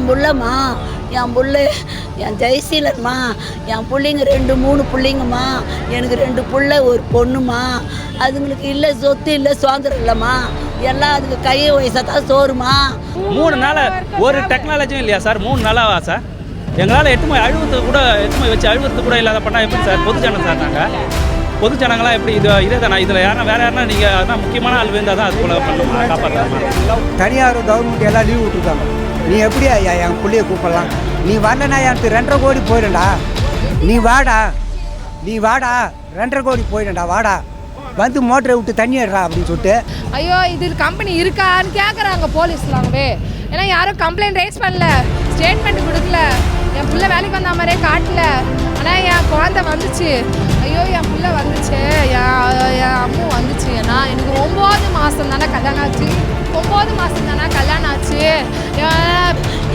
என் புள்ளம்மா, என் புள்ள என் ஜெயசீலன்மா, என் பிள்ளைங்க 2-3 பிள்ளைங்கம்மா, எனக்கு 2 புள்ள ஒரு பொண்ணுமா. அதுங்களுக்கு இல்லை சொத்து இல்லை சுதந்திரம் இல்லைம்மா, எல்லாம் அதுக்கு கை வயசாக தான் சோறுமா. 3 நாளாக ஒரு டெக்னாலஜியும் இல்லையா சார்? 3 நாளாவா சார்? எங்களால் எட்டுமை அழுவத்துக்கு கூட எட்டுமை வச்சு அழுவத்துக்கு கூட இல்லாத பண்ணால் எப்படி சார்? பொதுஜனம் சார் நாங்கள் பொதுஜனங்களாம் எப்படி இதே தானே? இதில் யாரா வேறு யாருன்னா நீங்கள் அதான் முக்கியமான ஆள் வேந்தால் தான் அது போல பண்ணணுமா காப்பாற்றலாமா? தனியார் கவர்மெண்ட் எல்லாம் லீவ் விட்டுருக்காங்க. நீ எப்படி ஐயா என் பிள்ளைய கூப்பிடலாம்? நீ வரலனா எனக்கு 2.5 கோடி போயிடும்டா. நீ வாடா 2.5 கோடி போயிடும்டா, வாடா வந்து மோட்டரை விட்டு தண்ணி எடுறா அப்படின்னு சொல்லிட்டு. ஐயோ இது கம்பெனி இருக்கான்னு கேட்குறாங்க போலீஸ்லாங்கவே. ஏன்னா யாரும் கம்ப்ளைண்ட் ரைஸ் பண்ணல, ஸ்டேட்மெண்ட் கொடுக்கல, என் பிள்ளை வேலைக்கு வந்த மாதிரியே காட்டல. ஆனால் என் குழந்தை வந்துச்சு. ஐயோ என் பிள்ளை வந்துச்சு, என் அம்மா வந்துச்சு. ஏன்னா எனக்கு 9 மாதம் தானே கல்யாணம் ஆச்சு. 9 மாதம் தானே கல்யாணம் ஆச்சு.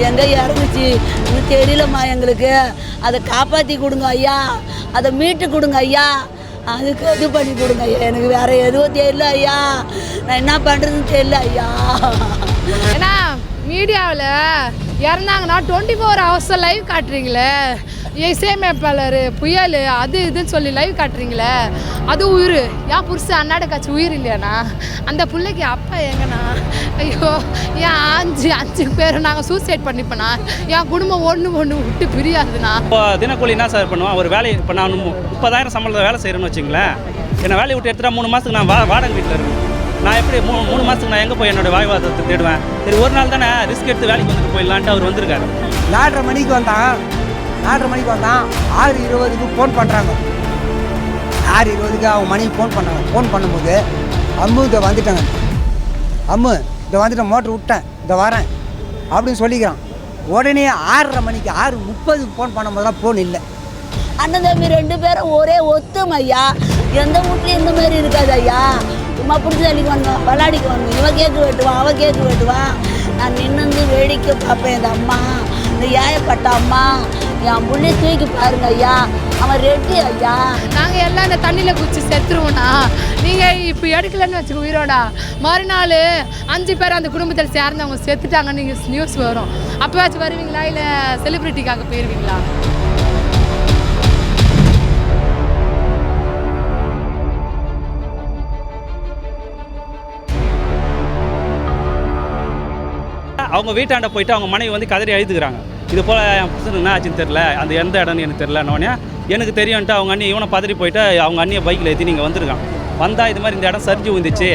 எங்கே இறங்குச்சு இன்னும் தெரியலம்மா எங்களுக்கு. அதை காப்பாற்றி கொடுங்க ஐயா, அதை மீட்டு கொடுங்க ஐயா, அதுக்கு இது பண்ணி கொடுங்க ஐயா. எனக்கு வேறு எதுவும் தெரியல ஐயா, நான் என்ன பண்ணுறதுன்னு தெரியல ஐயா. ஏன்னா மீடியாவில் இறந்தாங்கன்னா 24 hours லைவ் காட்டுறீங்களே, இசையமைப்பாளர் புயல் அது இதுன்னு சொல்லி லைவ் காட்டுறீங்களே, அது உயிர். ஏன் புருஷன் அண்ணாட காட்சி உயிர் இல்லையாண்ணா? அந்த பிள்ளைக்கு அப்பா எங்கண்ணா? ஐயோ ஏன் 5 பேர் நாங்கள் சூசைட் பண்ணிப்போண்ணா. என் குடும்பம் ஒன்று விட்டு பிரியாதுண்ணா. இப்போ தினக்கூலி என்ன சார் பண்ணுவான்? ஒரு வேலையை இப்போ நான் 30,000 சம்பளத்தில் வேலை செய்கிறேன்னு வச்சுங்களேன். என்னை வேலையை விட்டு எடுத்துகிட்டா 3 மாதத்துக்கு நான் வாடகை வீட்டில் இருக்கேன். நான் எப்படி 3 மாதத்துக்கு நான் எங்கே போய் என்னோடய வாழ்வாதாரத்தை தேடுவேன்? சரி ஒரு நாள் தானே ரிஸ்க் எடுத்து வேலைக்கு வந்துட்டு போயிடலான்ட்டு அவர் வந்திருக்காரு. 4:30 மணிக்கு வந்தான். 6:20க்கு ஃபோன் பண்ணுறாங்க. 6:20க்கு அவன் மணிக்கு ஃபோன் பண்ணுறாங்க. ஃபோன் பண்ணும்போது அம்மு இதை வந்துட்டாங்க, அம்மு இதை வந்துட்டு மோட்ரு விட்டேன், இதை வரேன் அப்படின்னு சொல்லிக்கிறான். உடனே 6:30 மணிக்கு 6:30க்கு ஃபோன் பண்ணும்போதெல்லாம் ஃபோன் இல்லை. அண்ணன் தம்பி 2 பேரும் ஒரே ஒத்தும் ஐயா. எந்த வீட்லையும் இந்த மாதிரி இருக்காது ஐயா. சும்மா பிடிச்சி தள்ளிக்கு வந்தோம், விளாடிக்கு வந்தோம். இவன் கேக்கு வெட்டுவான், அவன் கேக்கு வெட்டுவான். நான் நின்று வேடிக்கை பார்ப்பேன். இந்த அம்மா, இந்த ஏயப்பட்ட அம்மா, என் புள்ளைய தூக்கி பாருங்க ஐயா, அவன் ரெட்டி ஐயா. நாங்கள் எல்லாம் இந்த தண்ணியில் குச்சி செத்துருவோண்ணா. நீங்கள் இப்போ எடுக்கலன்னு வச்சுக்கோ உயிரோடா, மறுநாள் 5 பேர் அந்த குடும்பத்தில் சேர்ந்தவங்க செத்துட்டாங்கன்னு நீங்கள் நியூஸ் வரும். அப்போவாச்சும் வருவீங்களா இல்லை செலிப்ரிட்டிக்காக போயிடுவீங்களா? அவங்க வீட்டாண்ட போயிட்டு அவங்க மனைவி வந்து கதறி அழுதுக்கிறாங்க. இது போல் என் புருஷனுக்கு என்ன ஆச்சுன்னு தெரில, அந்த எந்த இடம்னு எனக்கு தெரிலன்னொடனே எனக்கு தெரியும்ன்ட்டு அவங்க அண்ணி இவனை பதறி போயிட்டு அவங்க அண்ணியை பைக்கில் ஏற்றி நீங்கள் வந்துருக்கான். வந்தால் இது மாதிரி இந்த இடம் சரிஞ்சு விழுந்துச்சு,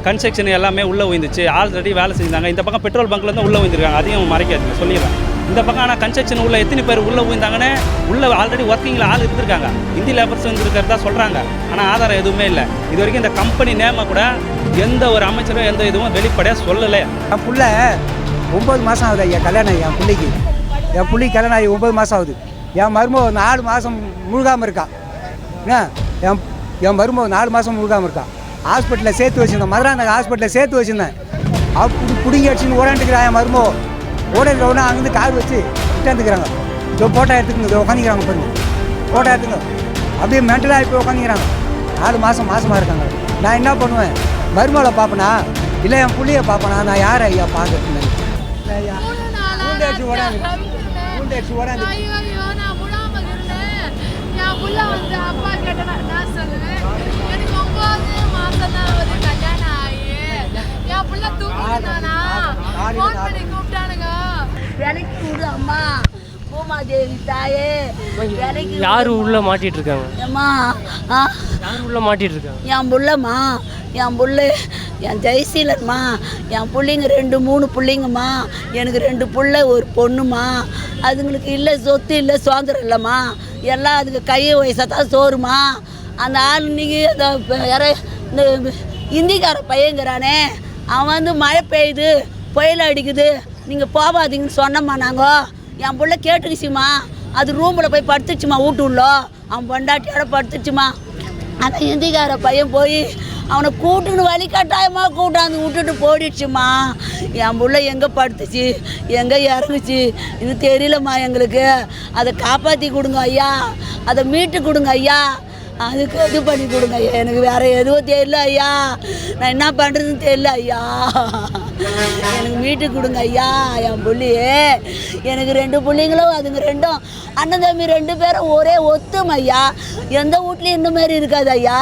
கன்ஸ்ட்ரக்ஷன் எல்லாமே உள்ளே விழுந்துச்சு, ஆல்ரெடி வேலை செஞ்சாங்க. இந்த பக்கம் பெட்ரோல் பங்க்லேருந்து உள்ளே விழுந்துருக்காங்க, அதையும் மறைக்காது சொல்லிடுறேன். இந்த பக்கம் ஆனால் கன்ஸ்ட்ரக்ஷன் உள்ள எத்தனை பேர் உள்ளே விழுந்தாங்கன்னு உள்ளே ஆல்ரெடி ஒர்க்கிங்கில் ஆள் இருந்திருக்காங்க, இந்தி லேபர்ஸ் வந்துருக்கிறதா சொல்கிறாங்க. ஆனால் ஆதாரம் எதுவுமே இல்லை. இது வரைக்கும் இந்த கம்பெனி நேமை கூட எந்த ஒரு அமைச்சரும் எந்த இதுவும் வெளிப்படையாக சொல்லலை. என் பிள்ளை 9 மாதம் ஆகுது ஐயா கல்யாணம். என் பிள்ளைக்கு கல்யாணம் ஆகி 9 மாதம் ஆகுது. என் மருமக 4 மாதம் முழுகாமல் இருக்கா. என் மருமக 4 மாதம் முழுகாமல் இருக்கா. ஹாஸ்பிட்டலில் சேர்த்து வச்சுருந்தேன், மதுரா நகர் ஹாஸ்பிட்டலில் சேர்த்து வச்சுருந்தேன். பிடிங்கி அடிச்சுன்னு ஓடாண்டுக்கிறான். என் மருமக ஓடுறவனா அங்கேருந்து கார் வச்சு விட்டாந்துக்கிறாங்க. இதோ ஃபோட்டோ எடுத்துக்கங்க, இதோ உட்காந்துக்கிறாங்க பாருங்க, ஃபோட்டோ எடுத்துங்க. அப்படியே மென்டலாக போய் உட்காந்துக்கிறாங்க. 4 மாதமாக இருக்காங்க. நான் என்ன பண்ணுவேன்? மருமகளை பார்ப்பேனா இல்லை என் பிள்ளைய பார்ப்பேனா? நான் யார் ஐயா பார்க்கறதுன்னு வேலைக்கு கூடு அம்மா, பூமாதேவி தாயே வேலைக்கு. யாரு உள்ள மாட்டிட்டு இருக்காங்க? அம்மா யாரு உள்ள மாட்டிட்டு இருக்காங்க? என் புள்ளம்மா, என் புள்ள என் ஜெயசீலன்மா, என் பிள்ளைங்க 2-3 பிள்ளைங்கம்மா, எனக்கு 2 புள்ள ஒரு பொண்ணுமா. அதுங்களுக்கு இல்லை சொத்து இல்லை சுதந்திரம் இல்லைம்மா, எல்லாம் அதுக்கு கை வயசாக தான் சோறுமா. அந்த ஆள் இன்னைக்கு இந்த இந்திக்கார பையங்கிறானே, அவன் வந்து மழை பெய்யுது புயல் அடிக்குது நீங்கள் போகாதீங்கன்னு சொன்னம்மா. நாங்கள் என் பிள்ளை கேட்டுக்குச்சுமா, அது ரூமில் போய் படுத்துச்சுமா, வீட்டுள்ள அவன் பொண்டாட்டியோட படுத்துச்சுமா. அந்த இந்திக்கார பையன் போய் அவனை கூட்டுன்னு வழி கட்டாயமாக கூட்டாந்து விட்டுட்டு போயிடுச்சுமா. என் பிள்ளை எங்கே படுத்துச்சு, எங்கே இறங்குச்சு இது தெரியலம்மா எங்களுக்கு. அதை காப்பாற்றி கொடுங்க ஐயா, அதை மீட்டு கொடுங்க ஐயா, அதுக்கு இது பண்ணி கொடுங்க ஐயா. எனக்கு வேறு எதுவும் தெரியல ஐயா, நான் என்ன பண்ணுறதுன்னு தெரியல ஐயா. எனக்கு மீட்டு கொடுங்க ஐயா என் புள்ளியே. எனக்கு 2 பிள்ளைங்களும், அதுங்க 2 அண்ணன் தம்பி 2 பேரும் ஒரே ஒத்தும் ஐயா. எந்த வீட்லையும் இந்த மாதிரி இருக்காது ஐயா.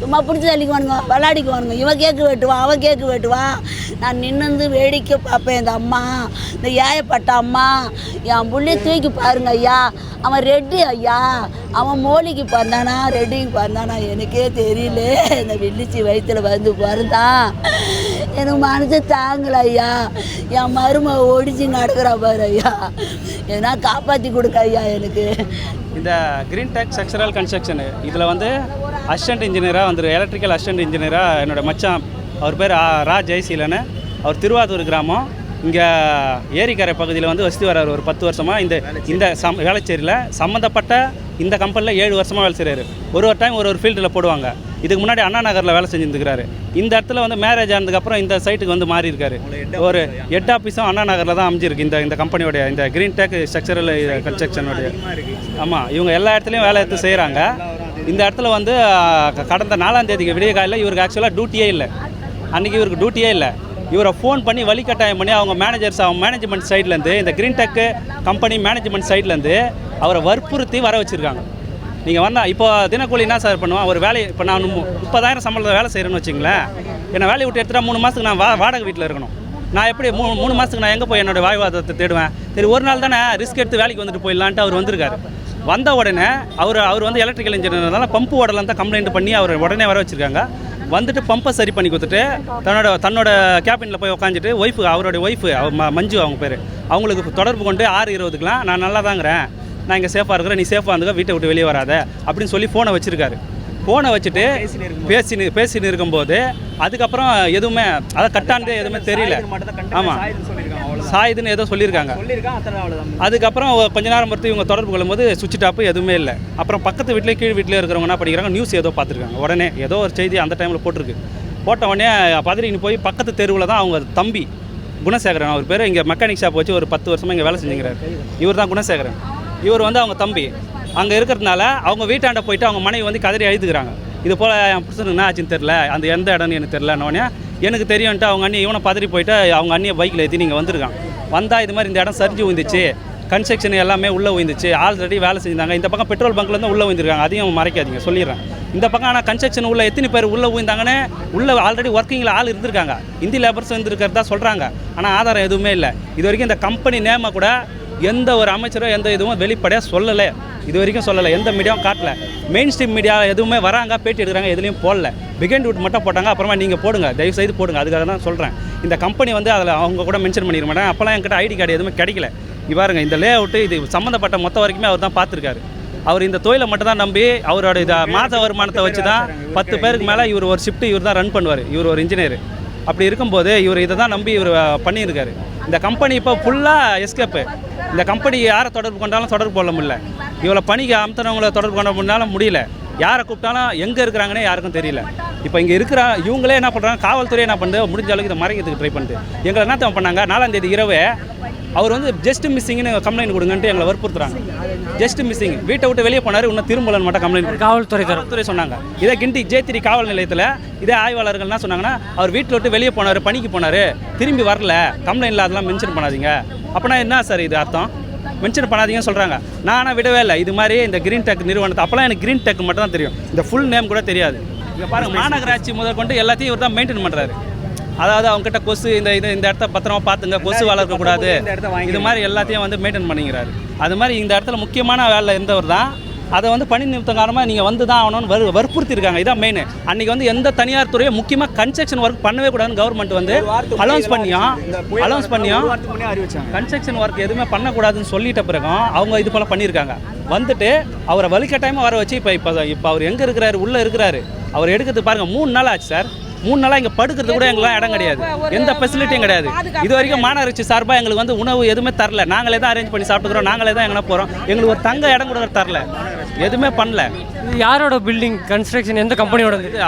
சும்மா பிடிச்சி தள்ளிக்குவானுங்க, விளாடிக்குவானுங்க. இவன் கேக்கு வெட்டுவான், அவன் கேக்கு வெட்டுவான். நான் நின்று வேடிக்கை பார்ப்பேன். இந்த அம்மா, இந்த ஏயப்பட்ட அம்மா என் புள்ளைய தூக்கி பாருங்க ஐயா. அவன் ரெட்டி ஐயா, அவன் மோலிக்கு பிறந்தானா ரெட்டிக்கு பிறந்தானா எனக்கே தெரியல. இந்த வெள்ளிச்சி வயிற்றுல வந்து பிறந்தான். எனக்கு மனசு தாங்கல ஐயா. என் மருமை ஒடிச்சு நடக்கிறா பாரு ஐயா. ஏன்னா காப்பாற்றி கொடுக்க ஐயா எனக்கு. இந்த கிரீன் டெக் ஸ்ட்ரக்சரல் கன்ஸ்ட்ரக்ஷனு இதில் வந்து அசிஸ்டன்ட் இன்ஜினியராக வந்துரு, எலக்ட்ரிக்கல் அசிஸ்டன்ட் இன்ஜினியராக என்னோடய மச்சான், அவர் பேர் ரா ஜெயசீலன்னு. அவர் திருவாரூர் கிராமம். இங்கே ஏரிக்கரை பகுதியில் வந்து வசதி வர்றாரு ஒரு 10 வருஷமாக. இந்த வேலைச்சேரியில் சம்மந்தப்பட்ட இந்த கம்பெனியில் 7 வருஷமாக வேலை செய்கிறாரு. ஒரு டைம் ஒரு ஃபீல்டில் போடுவாங்க. இதுக்கு முன்னாடி அண்ணா நகரில் வேலை செஞ்சுருக்கிறாரு. இந்த இடத்துல வந்து மேரேஜ் ஆனதுக்கப்புறம் இந்த சைட்டுக்கு வந்து மாறி இருக்காரு. ஒரு ஹெட் ஆஃபீஸும் அண்ணா நகரில் தான் அமைஞ்சிருக்கு இந்த கம்பெனியோடைய, இந்த கிரீன் டெக் ஸ்ட்ரக்சரல் கன்ஸ்ட்ரக்ஷனுடைய. ஆமாம், இவங்க எல்லா இடத்துலையும் வேலை எடுத்து செய்கிறாங்க. இந்த இடத்துல வந்து கடந்த 4ஆம் தேதிக்கு விடிய காலையில் இவருக்கு ஆக்சுவலாக டியூட்டியே இல்லை. அன்றைக்கி இவருக்கு டியூட்டியே இல்லை. இவரை ஃபோன் பண்ணி வழிகட்டாயம் பண்ணி அவங்க மேனேஜ்மெண்ட் சைட்லேருந்து, இந்த கிரீன் டெக் கம்பெனி மேனேஜ்மெண்ட் சைட்லேருந்து அவரை வற்புறுத்தி வர வச்சுருக்காங்க. நீங்கள் வந்தால் இப்போ தினக்கூலி என்ன சார் பண்ணுவான், ஒரு வேலையை இப்போ நான் 30,000 சம்பளத்தில் வேலை செய்கிறேன்னு வச்சிங்களேன். என்னை வேலையை விட்டு எடுத்துகிட்டா 3 மாதத்துக்கு நான் வாடகை வீட்டில் இருக்கணும். நான் எப்படி 3 மாதத்துக்கு நான் எங்கே போய் என்னோடய வாழ்வாதாரத்தை தேடுவேன்? சரி, ஒரு நாள் தானே ரிஸ்க் எடுத்து வேலைக்கு வந்துட்டு போயிடலான்ட்டு அவர் வந்திருக்காரு. வந்த உடனே அவர் வந்து எலக்ட்ரிக்கல் இன்ஜினியர்னால பம்பு ஓடலாம் தான் கம்ப்ளைண்ட் பண்ணி அவர் உடனே வர வச்சுருக்காங்க. வந்துட்டு பம்பை சரி பண்ணி கொடுத்துட்டு தன்னோட கேபினில் போய் உட்காந்துட்டு அவருடைய ஒய்ஃபு மஞ்சு அவங்க பேர், அவங்களுக்கு தொடர்பு கொண்டு 6:20க்குலாம் நான் நல்லா தாங்கிறேன், நான் இங்கே சேஃபாக இருக்கிறேன், நீ சேஃபாக இருந்துக்க, வீட்டை விட்டு வெளியே வராத அப்படின்னு சொல்லி ஃபோனை வச்சுருக்காரு. ஃபோனை வச்சுட்டு பேசின்னு இருக்கும்போது அதுக்கப்புறம் எதுவுமே அதை கட்டானதே எதுவுமே தெரியல. ஆமாம், சாயுதுன்னு ஏதோ சொல்லியிருக்காங்க. அதுக்கப்புறம் கொஞ்ச நேரம் பொறுத்து இவங்க தொடர்பு கொள்ளும்போது சுவிட்ச் டாப்பு எதுவுமே இல்லை. அப்புறம் பக்கத்து வீட்டிலே கீழ் வீட்டிலே இருக்கிறவங்க என்ன படிக்கிறாங்க, நியூஸ் ஏதோ பார்த்துருக்காங்க. உடனே ஏதோ ஒரு செய்தி அந்த டைமில் போட்ட உடனே பதறின்னு போய் பக்கத்து தெருவில் தான் அவங்க தம்பி குணசேகரன், அவர் பேர், இங்கே மெக்கானிக் ஷாப் வச்சு ஒரு 10 வருஷமாக இங்கே வேலை செஞ்சுக்கிறார். இவர் தான் குணசேகரன். இவர் வந்து அவங்க தம்பி. அங்கே இருக்கிறதுனால அவங்க வீட்டாண்ட போயிட்டு அவங்க மனைவி வந்து கதறி அழுதுக்கிறாங்க. இது போல் என் புருஷனுக்கு என்ன ஆச்சுன்னு தெரில, அந்த எந்த இடம்னு எனக்கு தெரிலன்னொடனே எனக்கு தெரியும்ன்ட்டு அவங்க அண்ணி இவனை பதறி போயிட்டு அவங்க அண்ணியை பைக்கில் ஏற்றி நீங்கள் வந்துருக்கான். வந்தால் இது மாதிரி இந்த இடம் சரிஞ்சு விழுந்துச்சு, கன்ஸ்ட்ரக்ஷன் எல்லாமே உள்ளே விழுந்துச்சு, ஆல்ரெடி வேலை செஞ்சாங்க. இந்த பக்கம் பெட்ரோல் பங்க்லேருந்து உள்ளே விழுந்துருக்காங்க, அதையும் மறைக்காதீங்க சொல்லிடுறேன். இந்த பக்கம் ஆனால் கன்ஸ்ட்ரக்ஷன் உள்ள எத்தனை பேர் உள்ளே விழுந்தாங்கன்னு உள்ளே ஆல்ரெடி ஒர்க்கிங்கில் ஆள் இருந்திருக்காங்க, இந்தி லேபர்ஸ் இருந்திருக்கிறதா சொல்கிறாங்க. ஆனால் ஆதாரம் எதுவுமே இல்லை. இது வரைக்கும் இந்த கம்பெனி நேமை கூட எந்த ஒரு அமைச்சரோ எந்த இதுவும் வெளிப்படையாக சொல்லலை, இது வரைக்கும் சொல்லலை, எந்த மீடியாவும் காட்டல. மெயின் ஸ்ட்ரீம் மீடியா எதுவுமே வராங்க, பேட்டி எடுக்கிறாங்க, எதுலேயும் போடல. பிகைண்ட் வுட் மட்டும் போட்டாங்க. அப்புறமா நீங்கள் போடுங்க, தயவு செய்து போடுங்க. அதுக்காக தான் சொல்கிறேன். இந்த கம்பெனி வந்து அதில் அவங்க கூட மென்ஷன் பண்ணிக்க மாட்டாங்க. அப்போல்லாம் என்கிட்ட ஐடி கார்டு எதுவுமே கிடைக்கல. பாருங்க, இந்த லே அவுட்டு இது சம்மந்தப்பட்ட மொத்த வரைக்குமே அவர் தான் பார்த்துருக்காரு. அவர் இந்த தொழிலை மட்டும் தான் நம்பி அவரோட மாத வருமானத்தை வச்சு தான் 10 பேருக்கு மேலே இவர் ஒரு ஷிஃப்ட்டு இவர் தான் ரன் பண்ணுவார். இவர் ஒரு இன்ஜினியர். அப்படி இருக்கும்போது இவர் இதை தான் நம்பி இவர் பண்ணியிருக்காரு. இந்த கம்பெனி இப்போ ஃபுல்லாக எஸ்கேப்பு. இந்த கம்பெனி யாரை தொடர்பு கொண்டாலும் தொடர்பு கொள்ள முடியல. இவ்வளோ பணிக்கு அமுத்தனவங்களை தொடர்பு கொண்ட முன்னாலும் முடியல. யாரை கூப்பிட்டாலும் எங்கே இருக்கிறாங்கன்னே யாருக்கும் தெரியல. இப்போ இங்கே இருக்கிற இவங்களே என்ன பண்ணுறாங்க, காவல்துறை என்ன பண்ணுது, முடிஞ்ச அளவுக்கு இதை மறைக்கிறதுக்கு ட்ரை பண்ணுது. எங்களை என்ன பண்ணாங்க, 4ஆம் தேதி இரவு அவர் வந்து ஜஸ்ட் மிஸ்ஸிங்னு கம்ப்ளைண்ட் கொடுங்கன்ட்டு எங்களை வற்புறுத்துறாங்க. ஜஸ்ட் மிஸ்ஸிங், வீட்டை விட்டு வெளியே போனார், இன்னும் திரும்பலன்னு மட்டும் கம்ப்ளைண்ட் காவல்துறை சொன்னாங்க. இதே கிண்டி J3 காவல் நிலையத்தில் இதே ஆய்வாளர்கள் என்ன சொன்னாங்கன்னா, அவர் வீட்டில் விட்டு வெளியே போனார், பணிக்கு போனார், திரும்பி வரல, கம்ப்ளைண்ட்டில் அதெல்லாம் மென்ஷன் பண்ணாதீங்க. அப்படின்னா என்ன சார் இது அர்த்தம்? மென்ஷன் பண்ணாதீங்கன்னு சொல்கிறாங்க. நானும் விடவே இல்லை. இது மாதிரி இந்த கிரீன் டெக் நிறுவனத்தை அப்போலாம் எனக்கு கிரீன் டெக் மட்டும் தான் தெரியும், இந்த ஃபுல் நேம் கூட தெரியாது. இங்கே பாருங்கள், மாநகராட்சி முதல் கொண்டு எல்லாத்தையும் இவர் தான் மெயின்டைன் பண்ணுறாரு. அதாவது அவங்ககிட்ட கொசு இந்த இடத்த பத்திரமா பார்த்துங்க, கொசு வளர்க்கக்கூடாது, இது மாதிரி எல்லாத்தையும் வந்து மெயின்டைன் பண்ணிக்கிறாரு. அது மாதிரி இந்த இடத்துல முக்கியமான வேலை இருந்தவர் தான். அதை வந்து பணி நிமித்தம் காரணமாக நீங்கள் வந்து தான் ஆகணும்னு வற்புறுத்திருக்காங்க. இதான் மெயின். அன்றைக்கி வந்து எந்த தனியார் துறையும் முக்கியமாக கன்ஸ்ட்ரக்ஷன் ஒர்க் பண்ணவே கூடாதுன்னு கவர்மெண்ட் வந்து அலௌன்ஸ் பண்ணியும் கன்ஸ்ட்ரக்ஷன் ஒர்க் எதுவுமே பண்ணக்கூடாதுன்னு சொல்லிட்ட பிறகும் அவங்க இது போல் பண்ணியிருக்காங்க. வந்துட்டு அவரை வலிக்கட்டாயமாக வர வச்சு இப்போ அவர் எங்கே இருக்கிறாரு, உள்ளே இருக்கிறாரு. அவர் எடுக்கிறது பாருங்கள், 3 நாள் ஆச்சு சார். 3 நாளாக இங்கே படுக்கிறது கூட எங்களாம் இடம் கிடையாது, எந்த ஃபெசிலிட்டியும் கிடையாது. இது வரைக்கும் மாநகராட்சி சார்பாக எங்களுக்கு வந்து உணவு எதுவுமே தரல. நாங்களே தான் அரேஞ்ச் பண்ணி சாப்பிட்டுக்கிறோம், நாங்களே தான் எங்கன்னா போகிறோம். எங்களுக்கு ஒரு தங்க இடம் கூட தரல, எதுவுமே பண்ணல. இது யாரோட பில்டிங் கன்ஸ்ட்ரக்ஷன், எந்த கம்பெனியோட?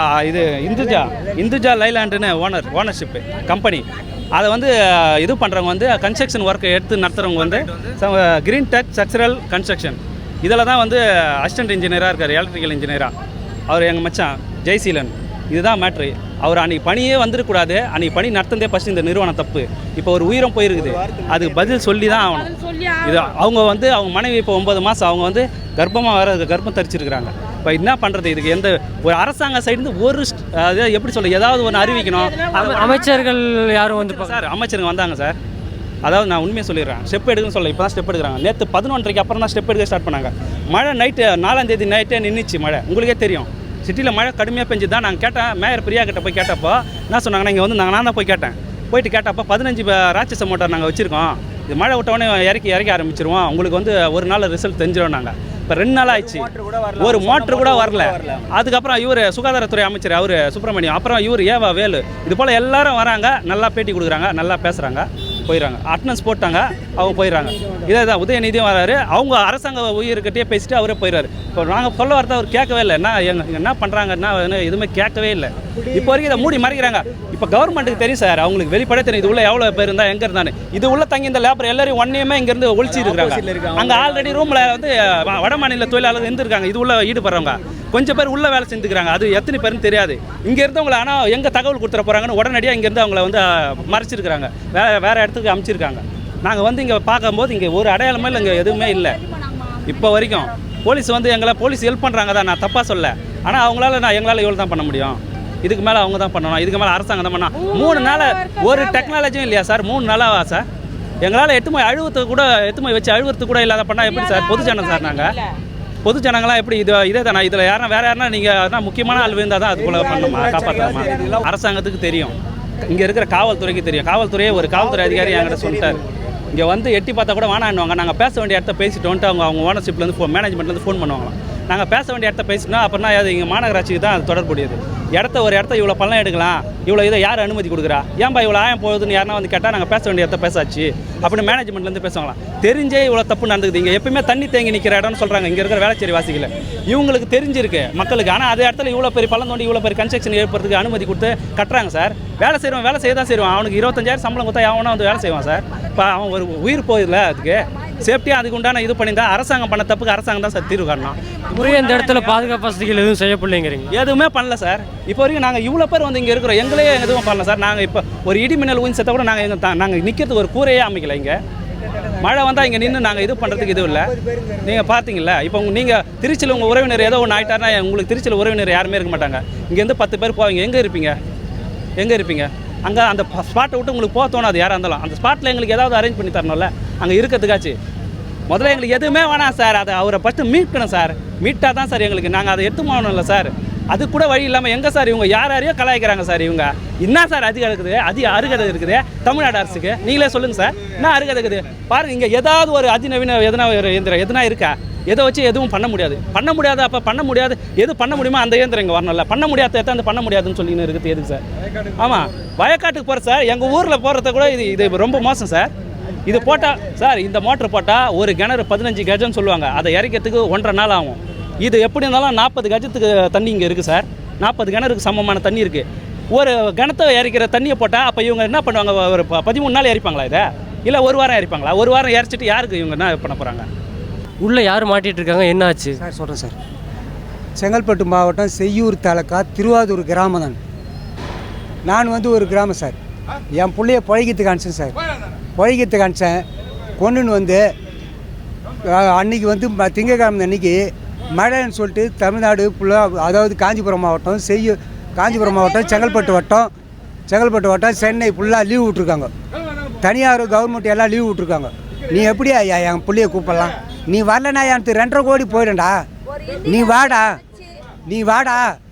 இது இந்துஜா லைலாண்டுன்னு ஓனர்ஷிப்பு கம்பெனி. அதை வந்து இது பண்ணுறவங்க வந்து கன்ஸ்ட்ரக்ஷன் ஒர்க்கை எடுத்து நடத்துகிறவங்க வந்து கிரீன் டெக் ஸ்ட்ரக்சரல் கன்ஸ்ட்ரக்ஷன். இதில் தான் வந்து அசிஸ்டன்ட் இன்ஜினியராக இருக்கார், எலக்ட்ரிக்கல் இன்ஜினியராக. அவர் எங்கள் மச்சான் ஜெயசீலன். இதுதான் மேட்ரு. அவர் அன்றைக்கி பணியே வந்துடக்கூடாது. அன்றைக்கி பணி நடத்துனதே ஃபஸ்ட்டு இந்த நிறுவனம் தப்பு. இப்போ ஒரு உயிரம் போயிருக்குது, அதுக்கு பதில் சொல்லி தான் ஆகணும். இது அவங்க அவங்க மனைவி இப்போ 9 மாதம் அவங்க கர்ப்பமாக கர்ப்பம் தரிச்சிருக்கிறாங்க. இப்போ என்ன பண்ணுறது? இதுக்கு எந்த ஒரு அரசாங்க சைடு ஒரு அதாவது எப்படி சொல்ல ஏதாவது ஒன்று அறிவிக்கணும். அமைச்சர்கள் யாரும் சார் அமைச்சருங்க வந்தாங்க சார். அதாவது நான் உண்மையை சொல்லிடுறேன், ஸ்டெப் எடுக்குன்னு சொல்ல இப்போ தான் ஸ்டெப் எடுக்கிறாங்க. நேற்று 11:30 அப்புறம் தான் ஸ்டெப் எடுக்க ஸ்டார்ட் பண்ணாங்க. மழை நைட்டு 4ஆம் தேதி நைட்டே நின்றுச்சு மழை. உங்களுக்கே தெரியும் சிட்டியில் மழை கடுமையாக பெஞ்சு தான். நாங்கள் கேட்டேன், மேயர் பிரியா கிட்ட போய் கேட்டப்போ என்ன சொன்னாங்கன்னா, இங்கே நான் தான் போய் கேட்டேன். போயிட்டு கேட்டப்போ 15 ராட்சச மோட்டார் நாங்கள் வச்சுருக்கோம், இது மழை விட்டவொடனே இறக்கி ஆரம்பிச்சிருவோம், உங்களுக்கு ஒரு நாள் ரிசல்ட் தெரிஞ்சிடும். நாங்கள் இப்போ 2 நாள் ஆயிடுச்சு, ஒரு மோட்ரு கூட வரல. அதுக்கப்புறம் இவர் சுகாதாரத்துறை அமைச்சர் அவர் சுப்பிரமணியம், அப்புறம் இவர் ஏவா வேலு, இது போல் எல்லாரும் வராங்க, நல்லா பேட்டி கொடுக்குறாங்க, நல்லா பேசுகிறாங்க, போயிடறாங்க. அட்டனன்ஸ் போட்டாங்க, அவங்க போயிடறாங்க. இதே தான் உதயநிதியும் வராரு, அவங்க அரசாங்க உயிர்கிட்டே பேசிட்டு அவரே போயிடுறாரு. இப்போ நாங்கள் சொல்ல வரத அவர் கேட்கவே இல்லை. என்ன பண்ணுறாங்கன்னா எதுவுமே கேட்கவே இல்லை. இப்போ வரைக்கும் இதை மூடி மறைக்கிறாங்க. இப்போ கவர்மெண்ட்டுக்கு தெரியும் சார், அவங்களுக்கு வெளிப்பட தெரியும் இது உள்ள எவ்வளோ பேர் இருந்தால் எங்கே இருந்தானு. இது உள்ள தங்கி இந்த லேபர் எல்லாரையும் ஒன்றையுமே இங்கேருந்து ஒழிச்சிருக்காங்க. அங்கே ஆல்ரெடி ரூமில் வட மாநில தொழிலாளர்கள் இருந்திருக்காங்க, இது உள்ள ஈடுபடுறவங்க கொஞ்சம் பேர் உள்ள வேலை செஞ்சுக்கிறாங்க. அது எத்தனை பேருன்னு தெரியாது. இங்கே இருந்தவங்களை ஆனால் எங்கே தகவல் கொடுத்துட போகிறாங்கன்னு உடனடியாக இங்கேருந்து அவங்கள மறைச்சிருக்கிறாங்க, வேறு இடத்துக்கு அமைச்சிருக்காங்க. நாங்கள் இங்கே பார்க்கும்போது இங்கே ஒரு அடையாளமே இல்லை, இங்கே எதுவுமே இல்லை. இப்போ வரைக்கும் போலீஸ் போலீஸ் ஹெல்ப் பண்ணுறாங்க தான், நான் தப்பாக சொல்ல. ஆனால் எங்களால் எவ்வளோ தான் பண்ண முடியும்? இதுக்கு மேலே அவங்க தான் பண்ணணும், இதுக்கு மேலே அரசாங்கம் தான் பண்ணணும். 3 நாள் ஒரு டெக்னாலஜியும் இல்லையா சார்? 3 நாளாவா சார்? எங்களால் எட்டுமை வச்சு அழுவுறதுக்கு கூட இல்லாத பண்ணால் எப்படி சார்? பொதுஜனம் சார், நாங்கள் பொதுஜனங்களாம் எப்படி இதே தானே? இதில் யாரும் வேறு யாருன்னா நீங்கள் முக்கியமான ஆள் இருந்தால் தான் அது போல பண்ணணுமா, காப்பாற்றணுமா? அரசாங்கத்துக்கு தெரியும், இங்கே இருக்கிற காவல்துறைக்கு தெரியும். காவல்துறையே ஒரு காவல்துறை அதிகாரி என்கிட்ட சொல்லிட்டார், இங்கே எட்டி பார்த்தா கூட வேணான்னுவாங்க. நாங்கள் பேச வேண்டிய இடத்த பேசிட்டு வந்துட்டு அவங்க ஓனர்ஷிப்லேருந்து மேனேஜ்மெண்ட்லேருந்து ஃபோன் பண்ணுவாங்களாம். நாங்கள் பேச வேண்டிய இடத்த பேசிட்டோம் அப்படின்னா அது இங்கே மாநகராட்சிக்கு தான் அது தொடர்புடையது. ஒரு இடத்த இவ்வளோ பள்ளம் எடுக்கலாம், இவ்வளோ இதை யார் அனுமதி கொடுக்குறா, ஏன்பா இவ்வளோ ஆயம் போகுதுன்னு யாருன்னா கேட்டால் நாங்கள் பேச வேண்டிய இடத்த பேசாச்சு அப்படின்னு மேனேஜ்மெண்ட்லேருந்து பேசுவாங்களாம். தெரிஞ்சே இவ்வளோ தப்பு நடந்துக்குது. இங்கே எப்பயுமே தண்ணி தேங்கி நிற்கிற இடம்னு சொல்கிறாங்க இங்கே இருக்கிற வேளச்சேரி வாசிகளை. இவங்களுக்கு தெரிஞ்சிருக்கு மக்களுக்கு. ஆனால் அதே இடத்துல இவ்வளோ பெரிய பள்ளம் தோண்டி இவ்வளோ பெரிய கன்ஸ்ட்ரக்ஷன் ஏற்படுறதுக்கு அனுமதி கொடுத்து கட்டுறாங்க சார். வேலை செய்ய தான் செய்வான். அவனுக்கு 25,000 சம்பளம் கொடுத்தா அவனா வேலை செய்வான் சார். இப்போ அவன் ஒரு உயிர் போயிடல, அதுக்கு சேஃப்டியாக அதுக்கு உண்டான இது பண்ணியிருந்தா அரசாங்கம் பண்ண தப்புக்கு அரசாங்கம் தான் சார் தீர்வு காரணம். முறையாக இந்த இடத்துல பாதுகாப்பு வசதிகள் எதுவும் செய்யப்படலைங்கிறீங்க? எதுவுமே பண்ணல சார். இப்போ வரைக்கும் நாங்கள் இவ்வளோ பேர் இங்கே இருக்கிறோம், எங்களையே எதுவும் பண்ணல சார். நாங்கள் இப்போ ஒரு இடி மின்னல் ஊஞ்சி செத்த கூட நாங்கள் நிற்கிறதுக்கு ஒரு கூரையே அமைக்கல. இங்கே மழை வந்தால் இங்கே நின்று நாங்கள் இது பண்ணுறதுக்கு இது இல்லை. நீங்கள் பார்த்தீங்களா? இப்போ நீங்கள் திருச்சியில் உங்கள் உறவினர் ஏதோ ஒன்று ஆகிட்டாருன்னா உங்களுக்கு திருச்சியில் உறவினர் யாருமே இருக்க மாட்டாங்க. இங்கேருந்து 10 பேர் போவீங்க, எங்கே இருப்பீங்க? அங்கே அந்த ஸ்பாட்டை விட்டு உங்களுக்கு போக தோணாது யாராக இருந்தாலும். அந்த ஸ்பாட்டில் எங்களுக்கு ஏதாவது அரேஞ்ச் பண்ணி தரணும்ல, அங்கே இருக்கிறதுக்காச்சு. முதல்ல எங்களுக்கு எதுவுமே வேணாம் சார், அதை அவரை ஃபஸ்ட்டு மீட்கணும் சார். மீட்டாக தான் சார் எங்களுக்கு, நாங்கள் அதை எடுத்து போகணும்ல சார். அது கூட வழி இல்லாமல் எங்கே சார் இவங்க யாரையோ கலாய்க்கிறாங்க சார். இவங்க என்ன சார் அருகதை இருக்குது தமிழ்நாடு அரசுக்கு? நீங்களே சொல்லுங்கள் சார், என்ன அருகதை இருக்குது பாருங்கள். இங்கே ஏதாவது ஒரு அதிநவீன எதனா இருக்கா? எதை வச்சு எதுவும் பண்ண முடியாது. அப்போ பண்ண முடியாது, எது பண்ண முடியுமோ அந்த இயந்திரம் இங்கே வரணும்ல. பண்ண முடியாத எதாவது பண்ண முடியாதுன்னு சொல்லின்னு இருக்குது எதுக்கு சார்? ஆமாம், வயக்காட்டுக்கு போகிற சார், எங்கள் ஊரில் போகிறத கூட இது ரொம்ப மோசம் சார். இது போட்டால் சார், இந்த மோட்டர் போட்டால் ஒரு கிணறு 15 கஜம்னு சொல்லுவாங்க, அதை இறக்கிறதுக்கு 1.5 நாள் ஆகும். இது எப்படி இருந்தாலும் 40 கஜத்துக்கு தண்ணி இங்கே இருக்குது சார். 40 கிணறுக்கு சமமான தண்ணி இருக்குது. ஒரு கிணத்தை இறக்கிற தண்ணியை போட்டால் அப்போ இவங்க என்ன பண்ணுவாங்க? ஒரு 13 நாள் இறப்பாங்களா இதை? இல்லை ஒரு வாரம் இறப்பாங்களா? ஒரு வாரம் இறச்சிட்டு யாருக்கு இவங்க என்ன பண்ண போகிறாங்க? உள்ளே யார் மாட்டிகிட்டு இருக்காங்க, என்ன ஆச்சு சார்? சொல்கிறேன் சார். செங்கல்பட்டு மாவட்டம் செய்யூர் தாலுக்கா திருவாதூர் கிராமம் தான். நான் ஒரு கிராமம் சார். என் பிள்ளைய பழகித்து காணிச்சேன் சார். பழகித்து காணிச்சேன் கொண்டுன்னு அன்றைக்கி திங்கக்கிழமை அன்றைக்கி மழைன்னு சொல்லிட்டு தமிழ்நாடு ஃபுல்லாக, அதாவது காஞ்சிபுரம் மாவட்டம் செங்கல்பட்டு வட்டம் சென்னை ஃபுல்லாக லீவ் விட்ருக்காங்க. தனியார் கவர்மெண்ட் எல்லாம் லீவ் விட்ருக்காங்க. நீ எப்படி ஐயா என் பிள்ளைய கூப்பிடலாம்? நீ வரலண்ணா எனக்கு 2.5 கோடி போயிடண்டா. நீ வாடா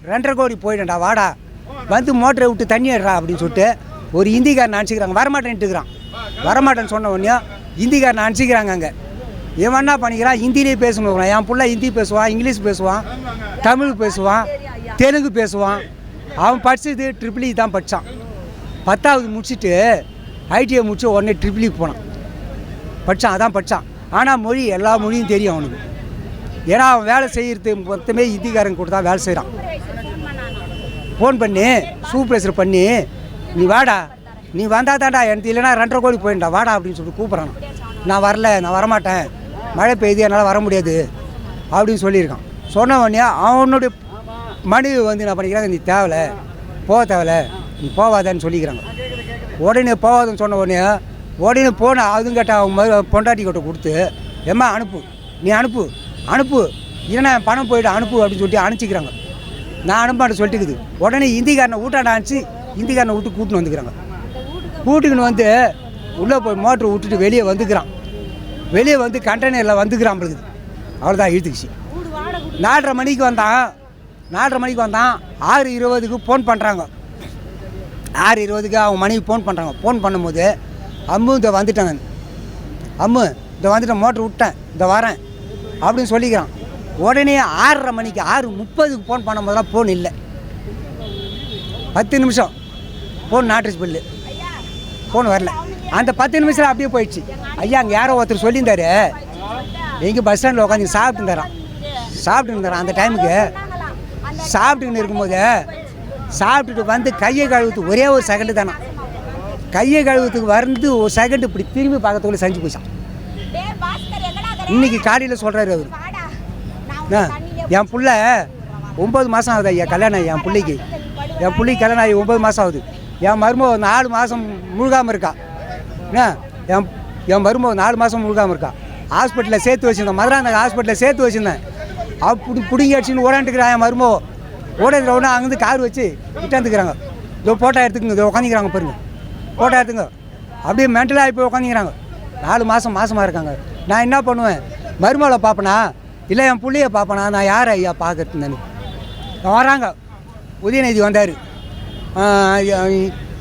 2.5 கோடி போயிடண்டா, வாடா மோட்டரை விட்டு தண்ணி எடுறா அப்படின்னு சொல்லிட்டு ஒரு ஹிந்திக்காரன் அனுப்பிச்சிக்கிறாங்க. வரமாட்டேன்னு சொன்ன உடனே ஹிந்திக்காரன் அனுப்பிச்சிக்கிறாங்க. அங்கே இவன் என்ன பண்ணிக்கிறான்? ஹிந்திலே பேசணும். என் பிள்ளை ஹிந்தி பேசுவான், இங்கிலீஷ் பேசுவான், தமிழ் பேசுவான், தெலுங்கு பேசுவான். அவன் படித்தது ட்ரிபிள் இ தான் படித்தான். 10வது முடிச்சுட்டு ஐடிஐ முடிச்சு உடனே ட்ரிபிள் இ போனான், அதான் படித்தான். ஆனால் எல்லா மொழியும் தெரியும் அவனுக்கு. ஏன்னா அவன் வேலை செய்கிறது மொத்தமே ஹிந்திக்காரங்க கூட தான் வேலை செய்கிறான். ஃபோன் பண்ணி சூப்பர்வைசர் பண்ணி, நீ வாடா, நீ வந்தால் தாண்டா எனக்கு, இல்லைனா 2.5 கோடி போயிடா வாடா அப்படின்னு சொல்லிட்டு கூப்பிட்றான். நான் வரமாட்டேன், மழை பெய்யுது, என்னால் வர முடியாது அப்படின்னு சொல்லியிருக்கான். சொன்ன உடனே அவனுடைய மனைவி என்ன பண்ணிக்கிறாங்க? நீ தேவையில்ல, போக தேவையில்ல நீ போவாதன்னு சொல்லிக்கிறாங்க. உடனே போவாதுன்னு சொன்ன உடனே போன அதுவும் கேட்டால் அவங்க பொண்டாட்டி கிட்ட கொடுத்து ஏம்மா அனுப்பு நீ அனுப்பு இல்லைன்னா பணம் போய்ட்டு அனுப்பு அப்படின்னு சொல்லிட்டு அனுப்பிச்சிக்கிறாங்க. நான் அனுப்பான்னு சொல்லிட்டுக்குது. உடனே இந்திக்காரனை வீட்டாண்ட அனுப்பிச்சு இந்திக்காரனை விட்டு கூட்டின்னு வந்துக்கிறாங்க. கூட்டுக்குன்னு வந்து உள்ளே போய் மோட்ரு விட்டுட்டு வெளியே வந்துக்கிறான். வெளியே வந்து கண்டெய்னரில் வந்துக்கிறான் இருக்குது. அவ்வளோதான் இழுத்துக்குச்சு. 4:30 மணிக்கு வந்தான். 6:20க்கு ஃபோன் பண்ணுறாங்க. 6:20க்கு அவங்க மனைவி ஃபோன் பண்ணுறாங்க. ஃபோன் பண்ணும்போது அம்மு இந்த வந்துட்டாங்க, அம்மு இந்த வந்துட்டேன், மோட்ரு விட்டேன், இந்த வரேன் அப்படின்னு சொல்லிக்கிறான். உடனே 6:30 மணிக்கு 6:30க்கு ஃபோன் பண்ணும்போதெல்லாம் ஃபோன் இல்லை. 10 நிமிஷம் ஃபோன் நாட்ரிஸ் பில்லு, ஃபோன் வரல. அந்த 10 நிமிஷம் அப்படியே போயிடுச்சு. ஐயா அங்கே யாரோ ஒருத்தர் சொல்லியிருந்தாரு, எங்கே பஸ் ஸ்டாண்டில் உட்காந்து சாப்பிட்டு இருந்தாரான். அந்த டைமுக்கு சாப்பிட்டுன்னு இருக்கும்போது சாப்பிட்டுட்டு வந்து கையை கழுவுறதுக்கு ஒரே ஒரு செகண்டு தானே. கையை கழுவுறதுக்கு வந்து ஒரு செகண்டு இப்படி திரும்பி பார்க்கறதுக்குள்ள செஞ்சு போச்சான். இன்னைக்கு காலையில் சொல்கிறாரு அவர், என் பிள்ள 9 மாதம் ஆகுது ஐயா கல்யாணம். என் பிள்ளைக்கு கல்யாணம் ஆகி 9 மாதம் ஆகுது. என் மருமக 4 மாதம் முழுகாமல் இருக்கா. என் மருமக 4 மாதம் முழுகாமல் இருக்கா. ஹாஸ்பிட்டலில் சேர்த்து வச்சுருந்தேன், மதுராந்தகம் ஹாஸ்பிட்டலில் சேர்த்து வச்சுருந்தேன். அப்படி பிடிங்கி அடிச்சுன்னு ஓடாண்டுக்கிறான். என் மருமக ஓடுறதுல அங்கேருந்து கார் வச்சு விட்டாந்துக்கிறாங்க. இதோ ஃபோட்டோ எடுத்துக்குங்க, இதோ உட்காந்துக்கிறாங்க பாருங்க, ஃபோட்டோ எடுத்துங்க. அப்படியே மென்டலாக போய் உட்காந்துக்கிறாங்க. 4 மாதமாக இருக்காங்க. நான் என்ன பண்ணுவேன், மருமகளை பார்ப்பேனா இல்லை என் பிள்ளைய பார்ப்பேனா? நான் யார் ஐயா பார்க்கறதுன்னு வராங்க. உதயநிதி வந்தார்,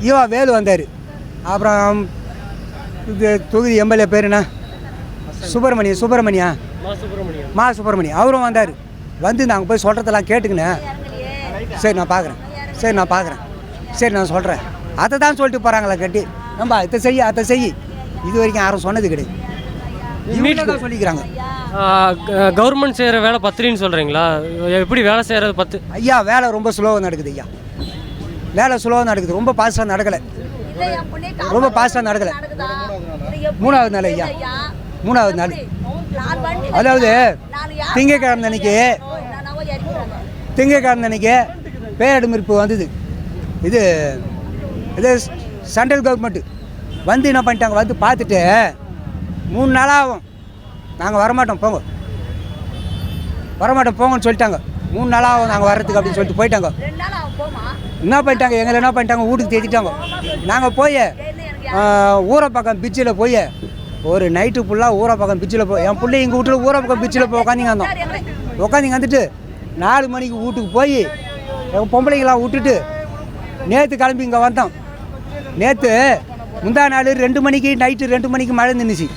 ஈவா வேலு வந்தார், அப்புறம் இது தொகுதி எம்எல்ஏ பேருண்ணா சுப்பிரமணியா அவரும் வந்தார். வந்து நாங்கள் போய் சொல்கிறதெல்லாம் கேட்டுக்கினேன். சரி நான் பார்க்குறேன், சரி நான் சொல்கிறேன். அதை தான் சொல்லிட்டு போகிறாங்களா கட்டி, நம்ம இதை செய் இது வரைக்கும் யாரும் சொன்னது கிடையாது. வீட்டில் தான் சொல்லிக்கிறாங்க. கவர்மெண்ட் செய்கிற வேலை பத்துலின்னு சொல்கிறீங்களா? எப்படி வேலை செய்கிறது 10? ஐயா வேலை ரொம்ப ஸ்லோவாக நடக்குது. ஐயா வேலை ஸ்லோவாக நடக்குது, ரொம்ப ஃபாஸ்ட்டாக நடக்கலை. 3வது நாள் ஐயா, 3வது நாள். அதாவது திங்கக்கிழமை அன்னைக்கு பேரிடர் மீட்பு வந்தது. இது சென்ட்ரல் கவர்மெண்ட்டு வந்து என்ன பண்ணிட்டாங்க, வந்து பார்த்துட்டு 3 நாளாக ஆகும், நாங்கள் வரமாட்டோம் போங்கன்னு சொல்லிட்டாங்க. 3 நாளாக ஆகும் நாங்கள் வர்றதுக்கு அப்படின்னு சொல்லிட்டு போயிட்டாங்க. என்ன பண்ணிட்டாங்க, எங்களை என்ன பண்ணிட்டாங்க, வீட்டுக்கு தேடிட்டாங்க. நாங்கள் போய் ஊரப்பக்கம் பிச்சில் போய் ஒரு நைட்டு ஃபுல்லாக ஊரப்பக்கம் பிச்சில் போய் என் பிள்ளை எங்கள் வீட்டில் ஊரப்பக்கம் பிச்சில் போய் உட்காந்திங்க வந்துட்டு 4 மணிக்கு வீட்டுக்கு போய் எங்கள் பொம்பளைங்களாம் விட்டுட்டு நேற்று கிளம்பி இங்கே வந்தோம். நேற்று முந்தா நாள் 2 மணிக்கு நைட்டு 2 மணிக்கு மழை நின்றுச்சு.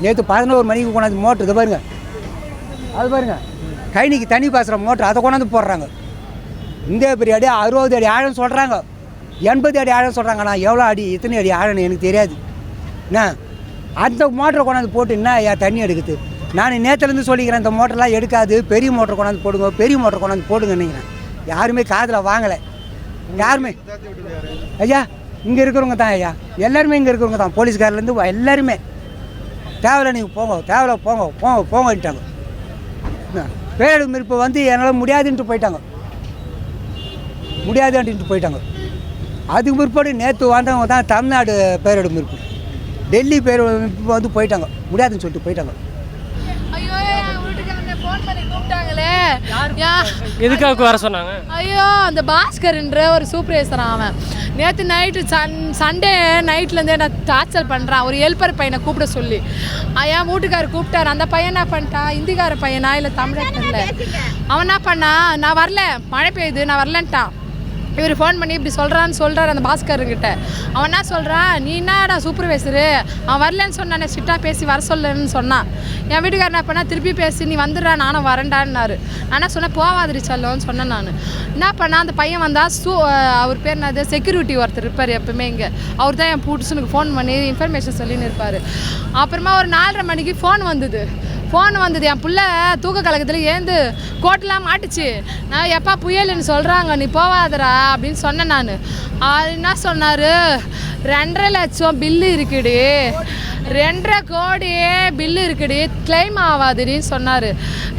நேற்று 11 மணிக்கு கொண்டாந்து மோட்ரு இதை பாருங்க, அது பாருங்கள் கைனிக்கு தண்ணி பாசுகிற மோட்ரு, அதை கொண்டாந்து போடுறாங்க. இந்த பெரிய அடி 60 அடி ஆழம் சொல்கிறாங்க, 80 அடி ஆழம் சொல்கிறாங்க. நான் எவ்வளோ அடி எத்தனை அடி ஆழம்னு எனக்கு தெரியாது. என்ன அந்த மோட்டரை கொண்டாந்து போட்டு என்ன ஐயா தண்ணி எடுக்குது? நான் நேற்றுலேருந்து சொல்லிக்கிறேன், இந்த மோட்டரெலாம் எடுக்காது, பெரிய மோட்டர் கொண்டாந்து போடுங்க, பெரிய மோட்டர் கொண்டாந்து போடுங்கன்னீங்க. யாருமே காதில் வாங்கலை. யாருமே ஐயா இங்கே இருக்கிறவங்க தான் ஐயா, எல்லாருமே இங்கே இருக்கிறவங்க தான், போலீஸ்காரிலேருந்து எல்லாருமே தேவையில்ல நீங்கள் போங்கன்ட்டாங்க. பேரிடர் மீட்பு வந்து என்னால் முடியாதுன்ட்டு போயிட்டாங்க. அதுக்கு பிற்பாடு நேற்று வந்தவங்க தான் தமிழ்நாடு பேரிடர் மீட்பு, டெல்லி பேரிடர் மீட்பு வந்து போயிட்டாங்க, முடியாதுன்னு சொல்லிட்டு போயிட்டாங்க. எதுக்காக வர சொன்னாங்க? ஐயோ அந்த பாஸ்கர்ன்ற ஒரு சூப்பர்வைசர், அவன் நேற்று நைட்டு சண்டே நைட்லேருந்தே நான் டார்ச்சர் பண்ணுறான். ஒரு ஹெல்ப்பர் பையனை கூப்பிட சொல்லி என் வீட்டுக்காரர் கூப்பிட்டார். அந்த பையன் என்ன பண்ணிட்டான், இந்திக்கார பையனா இல்லை தமிழர் இல்லை, அவன் என்ன பண்ணா, நான் வரல, மழை பெய்யுது நான் வரலன்ட்டான். இவர் ஃபோன் பண்ணி இப்படி சொல்கிறாரு அந்த பாஸ்கர்கிட்ட. அவன் என்ன சொல்கிறான், நீ என்னடா சூப்பர்வைசரு, அவன் வரலன்னு சொன்னானே, ஸ்ட்ரிக்டாக பேசி வர சொல்லன்னு சொன்னான். என் வீட்டுக்காரர் என்ன பண்ணால் திருப்பி பேசி நீ வந்துடுறா நானும் வரேன்டான்னாரு. நான் என்ன சொன்னேன், போவாதிரி சொல்லன்னு சொன்னேன். நான் என்ன பண்ணேன், அந்த பையன் வந்தால் அவர் பேர் என்னது, செக்யூரிட்டி ஒருத்தர் இருப்பார் எப்பவுமே இங்கே, அவர் தான் என் புதுசுனுக்கு ஃபோன் பண்ணி இன்ஃபர்மேஷன் சொல்லின்னு இருப்பார். அப்புறமா ஒரு 4:30 மணிக்கு ஃபோன் வந்தது. என் பிள்ளை தூக்க கலக்கத்தில் ஏந்து கோட்டெலாம் மாட்டுச்சு. நான் எப்பா புயலுன்னு சொல்கிறாங்க, நீ போவாதரா அப்படின்னு சொன்னேன். நான் அது என்ன சொன்னார், 2.5 லட்சம் பில்லு இருக்குடி, 2.5 கோடி பில்லு இருக்குடி, கிளைம் ஆகாதுடின்னு சொன்னார்.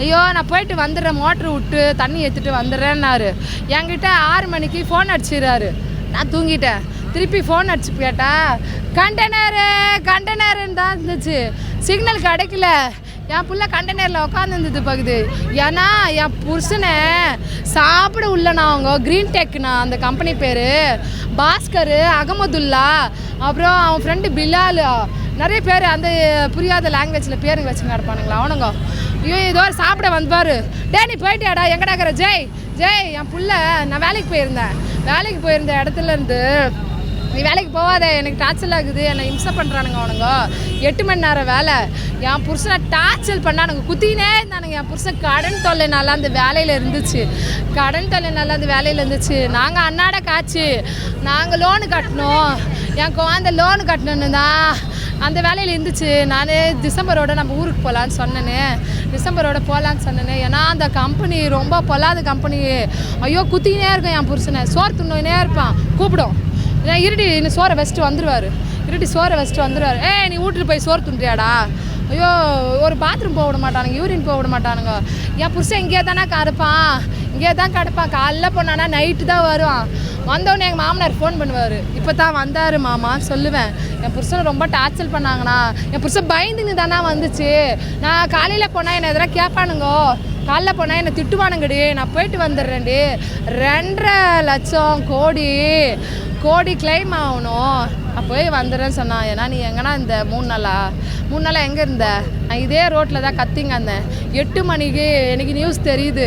ஐயோ நான் போயிட்டு வந்துடுறேன், மோட்ரு விட்டு தண்ணி ஏற்றிட்டு வந்துடுறேன்னாரு. என்கிட்ட 6 மணிக்கு ஃபோன் அடிச்சிடுறாரு. நான் தூங்கிட்டேன். திருப்பி ஃபோன் அடிச்சு கேட்டேன், கண்டெய்னருன்னு தான் இருந்துச்சு, சிக்னல் கிடைக்கல. என் புள்ள கண்டெய்னரில் உட்காந்துருந்தது பகுது. ஏன்னா என் புருஷனை சாப்பிட உள்ளனா அவங்க க்ரீன் டெக்னா அந்த கம்பெனி பேர், பாஸ்கர், அகமதுல்லா, அப்புறம் அவன் ஃப்ரெண்டு பிலால், நிறைய பேர் அந்த புரியாத லாங்குவேஜில் பேருங்க வச்சுங்க கிடப்பானுங்களா அவனுங்க. ஐயோ ஏதோ சாப்பிட வந்தார். நீ போயிட்டியாடா, எங்கடாக்கிற ஜெய் என் புள்ள, நான் வேலைக்கு போயிருந்த இடத்துல இருந்து நீ வேலைக்கு போகாத, எனக்கு டார்ச்சல் ஆகுது, என்னை இம்சை பண்ணுறானுங்க அவனுங்க. 8 மணி நேரம் வேலை. என் புருஷனை டார்ச்சல் பண்ணானுங்க, குத்தினே இருந்தானுங்க. என் புருஷன் கடன் தொல்லை நல்லா அந்த வேலையில் இருந்துச்சு. நாங்கள் அன்னாட காய்ச்சி நாங்கள் லோனு கட்டணும், என் குழந்தை லோனு கட்டணுன்னு தான் அந்த வேலையில் இருந்துச்சு. நான் டிசம்பரோட நம்ம ஊருக்கு போகலான்னு சொன்னேன். ஏன்னா அந்த கம்பெனி ரொம்ப பொல்லாத கம்பெனி. ஐயோ குத்தினே இருக்கும் என் புருஷனை, சோறு துண்ணுனே இருப்பான். கூப்பிடும், இருடி இன்னும் சோறை வச்சுட்டு வந்துடுவார். நீ வீட்டுக்கு போய் சோறு துண்டுறியாடா? ஐயோ ஒரு பாத்ரூம் போக விட மாட்டானுங்க, யூரின் போக விட மாட்டானுங்க. என் புருஷன் இங்கே தான் கிடப்பான். காலைல போனானா நைட்டு தான் வருவான். வந்தோடனே எங்கள் மாமனார் ஃபோன் பண்ணுவார், இப்போ தான் வந்தார் மாமான்னு சொல்லுவேன். என் புருஷனை ரொம்ப டார்ச்சல் பண்ணாங்கண்ணா. என் புருஷன் பயந்துங்க தானே வந்துச்சு. நான் காலையில் போனால் என்னை எதனா கேட்பானுங்கோ, காலைல போனால் என்னை திட்டுவானுங்கடி. நான் போயிட்டு வந்துடுறேன்டி. 2.5 லட்சம் கோடி கிளைம் ஆகணும். நான் போய் வந்துடுறேன்னு சொன்னான். ஏன்னா நீ எங்கன்னா இந்த 3 நாளாக எங்கே இருந்த? நான் இதே ரோட்டில் தான் கத்திங்க இருந்தேன். 8 மணிக்கு எனக்கு நியூஸ் தெரியுது.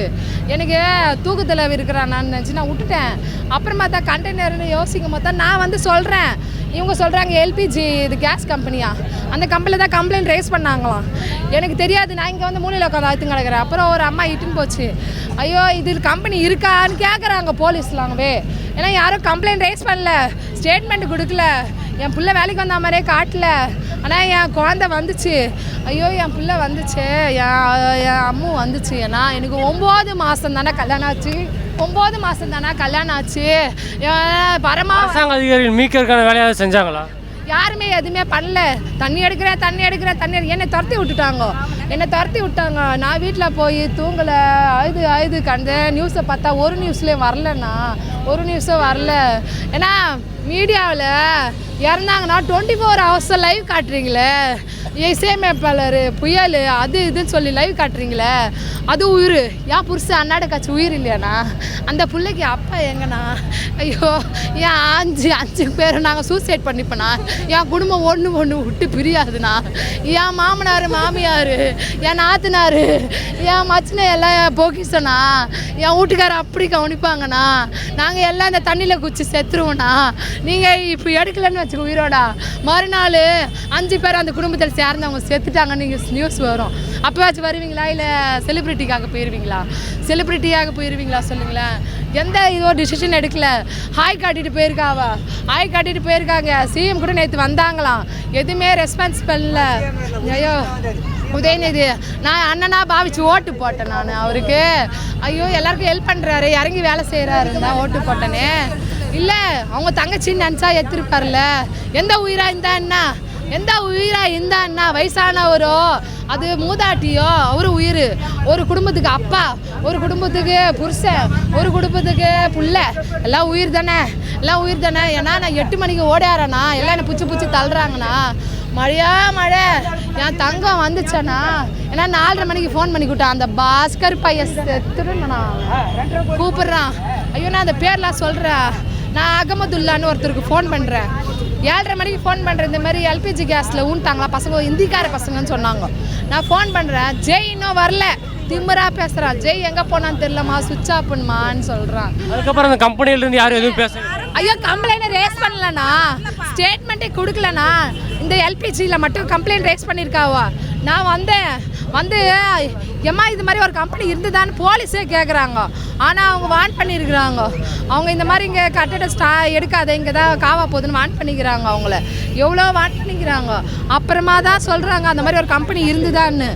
எனக்கு தூக்கத்தில் இருக்கிறான் நான் நினச்சி நான் விட்டுட்டேன். அப்புறமா தான் கண்டெய்னர்னு யோசிக்கும் போது தான் நான் வந்து சொல்கிறேன். இவங்க சொல்கிறாங்க எல்பிஜி இது கேஸ் கம்பெனியா, அந்த கம்பெனியில் தான் கம்ப்ளைண்ட் ரைஸ் பண்ணாங்களாம். எனக்கு தெரியாது. நான் இங்கே வந்து மூலையில் உட்காந்து அழுத்து கிடக்கிறேன். அப்புறம் ஒரு அம்மா இட்டுன்னு போச்சு. ஐயோ இது கம்பெனி இருக்கான்னு கேட்குறாங்க போலீஸ்லாங்கவே. ஏன்னா யாரும் கம்ப்ளைண்ட் ரைஸ் பண்ணல, ஸ்டேட்மெண்ட் கொடுக்கல, என் பிள்ளை வேலைக்கு வந்த மாதிரியே காட்டல. ஆனால் என் குழந்தை வந்துச்சு. ஐயோ என் பிள்ளை வந்துச்சு, என் அம்மு வந்துச்சு. ஏன்னா எனக்கு 9 மாதம் தானே கல்யாணம் ஆச்சு. அரசாங்க அதிகாரிகள் மீட்கிறதுக்கான வேலையாவது செஞ்சாங்களா? யாருமே எதுவுமே பண்ணல. தண்ணி எடுக்கிறேன் என்னை துரத்தி விட்டாங்க. நான் வீட்டில் போய் தூங்கலை, அழுது கண்டு நியூஸை பார்த்தா ஒரு நியூஸ்லேயும் வரல. ஏன்னா மீடியாவில் இறந்தாங்கன்னா 24 hours லைவ் காட்டுறீங்களே, இசையமைப்பாளர் புயல் அது இதுன்னு சொல்லி லைவ் காட்டுறீங்களே, அது உயிர். என் புருஷன் அன்னாட காட்சி உயிர் இல்லையாண்ணா? அந்த பிள்ளைக்கு அப்பா எங்கண்ணா? ஐயோ என் 5 பேர் நாங்கள் சூசைட் பண்ணிப்போண்ணா. என் குடும்பம் ஒன்று விட்டு பிரியாதுண்ணா. என் மாமனார் மாமியார், என் நாத்தனார், என் மச்சினை எல்லாம் போக்கிசண்ணா. என் வீட்டுக்காரர் அப்படி கவனிப்பாங்கண்ணா. நாங்கள் எல்லாம் இந்த தண்ணியில் குச்சி செத்துருவோண்ணா. நீங்கள் இப்போ எடுக்கலன்னு வச்சுக்கோ உயிரோடா, மறுநாள் 5 பேர் அந்த குடும்பத்தில் சேர்ந்தவங்க செத்துட்டாங்கன்னு நீங்கள் நியூஸ் வரும். அப்போவாச்சும் வருவீங்களா? இல்லை செலிப்ரிட்டியாக போயிருவீங்களா சொல்லுங்களேன். எந்த இதோ டிசிஷன் எடுக்கல. ஹாய் காட்டிட்டு போயிருக்காங்க. சிஎம் கூட நேற்று வந்தாங்களாம், எதுவுமே ரெஸ்பான்ஸ் பண்ணல. ஐயோ உதயநிதி நான் அண்ணனா பாவிச்சு ஓட்டு போட்டேன் நான் அவருக்கு. ஐயோ எல்லாருக்கும் ஹெல்ப் பண்ணுறாரு, இறங்கி வேலை செய்கிறாருன்னு தான் ஓட்டு போட்டேனே. இல்லை அவங்க தங்கச்சின்னு நினச்சா எடுத்துருப்பார்ல. எந்த உயிராக இருந்தான்னா வயசானவரோ அது மூதாட்டியோ அவர் உயிர். ஒரு குடும்பத்துக்கு அப்பா, ஒரு குடும்பத்துக்கு புருஷன், ஒரு குடும்பத்துக்கு புள்ள, எல்லாம் உயிர் தானே. ஏன்னா நான் 8 மணிக்கு ஓடாறேண்ணா, எல்லாம் என்னை புச்சு தள்ளுறாங்கண்ணா. மழை என் தங்கம் வந்துச்சேண்ணா. ஏன்னா 4:30 மணிக்கு ஃபோன் பண்ணி கூட்டான். அந்த பாஸ்கர் பையன் செத்துருண்ணா கூப்பிட்றான். ஐயோ நான் அந்த பேர்லாம் சொல்கிறேன். நான் அகமதுல்லான்னு ஒருத்தருக்கு ஃபோன் பண்ணுறேன். 7:30 மணிக்கு ஃபோன் பண்ணுறேன். இந்த மாதிரி எல்பிஜி கேஸில் ஊன்ட்டாங்களா பசங்க, இந்திக்கார பசங்கன்னு சொன்னாங்க. நான் ஃபோன் பண்ணுறேன். ஜெய் இன்னும் வரல, திமுறா பேசுகிறான். ஜெய் எங்கே போனான்னு தெரியலம்மா, சுவிட்ச் ஆஃப் பண்ணுமான்னு சொல்கிறான். அதுக்கப்புறம் அந்த கம்பெனியிலேருந்து யாரும் எதுவும் பேச? ஐயோ கம்ப்ளைண்ட் ரேஸ் பண்ணலண்ணா, ஸ்டேட்மெண்ட்டே கொடுக்கலண்ணா. இந்த எல்பிஜியில் மட்டும் கம்ப்ளைண்ட் ரேஸ் பண்ணியிருக்காவா. நான் வந்து எம்மா இது மாதிரி ஒரு கம்பெனி இருந்துதான்னு போலீஸே கேட்குறாங்க. ஆனால் அவங்க வான் பண்ணியிருக்கிறாங்க. அவங்க இந்த மாதிரி இங்கே கட்டட எடுக்காத, இங்கே தான் காவா போகுதுன்னு வான் பண்ணிக்கிறாங்க. அவங்கள எவ்வளோ வான் பண்ணிக்கிறாங்க. அப்புறமா தான் சொல்கிறாங்க அந்த மாதிரி ஒரு கம்பெனி இருந்துதான்னு.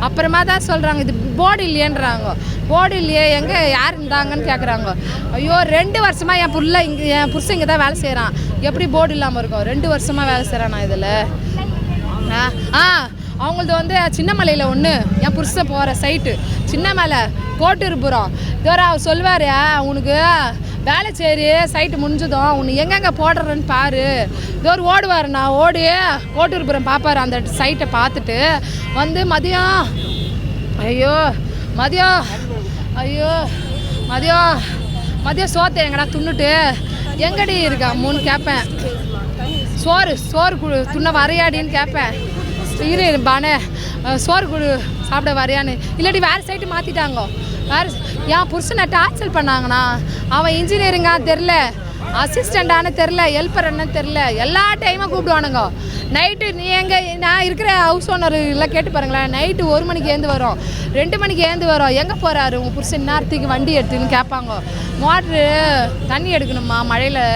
அப்புறமா தான் சொல்கிறாங்க இது போர்டு இல்லையன்றாங்க. போர்டு இல்லையே, எங்கே யார் இருந்தாங்கன்னு கேட்குறாங்க. ஐயோ 2 வருஷமாக என் புருஷன் இங்கே தான் வேலை செய்கிறான். எப்படி போர்டு இல்லாமல் இருக்கும்? 2 வருஷமாக வேலை செய்கிறேன் இதில். அவங்களது வந்து சின்னமலையில் ஒன்று, என் புருஷன் போகிற சைட்டு சின்னமலை கோட்டூர்புரம். இதோட அவர் சொல்வார், உனக்கு வேலை சரி சைட்டு முடிஞ்சதும் உன்னை எங்கெங்கே போடுறேன்னு பாரு. இதோரு ஓடுவார், நான் ஓடி கோட்டூர்புரம் பார்ப்பார். அந்த சைட்டை பார்த்துட்டு வந்து மதியம் சோத்தை எங்கடா துண்ணுட்டு எங்கடி இருக்கா 3 கேட்பேன். சோறு துண்ண வரையாடின்னு கேட்பேன். இரு பானே சோறு குடு சாப்பிட வரையான்னு. இல்லாட்டி வேறு சைட்டு மாற்றிட்டாங்க. என் புருஷனை டார்ச்சர் பண்ணாங்கண்ணா. அவன் இன்ஜினியரிங்கா தெரில, அசிஸ்டண்டானு தெரில, ஹெல்ப்பர் என்னன்னு தெரில, எல்லா டைமும் கூப்பிடுவானுங்க. நைட்டு நீ எங்கே, நான் இருக்கிற ஹவுஸ் ஓனர் எல்லாம் கேட்டு பாருங்களேன், நைட்டு 1 மணிக்கு ஏந்து வரும், 2 மணிக்கு ஏந்து வரும். எங்கே போகிறாரு உங்கள் புருஷன் நேரத்துக்கு வண்டி எடுத்துன்னு கேட்பாங்க. மோட்ரு தண்ணி எடுக்கணுமா மழையில்.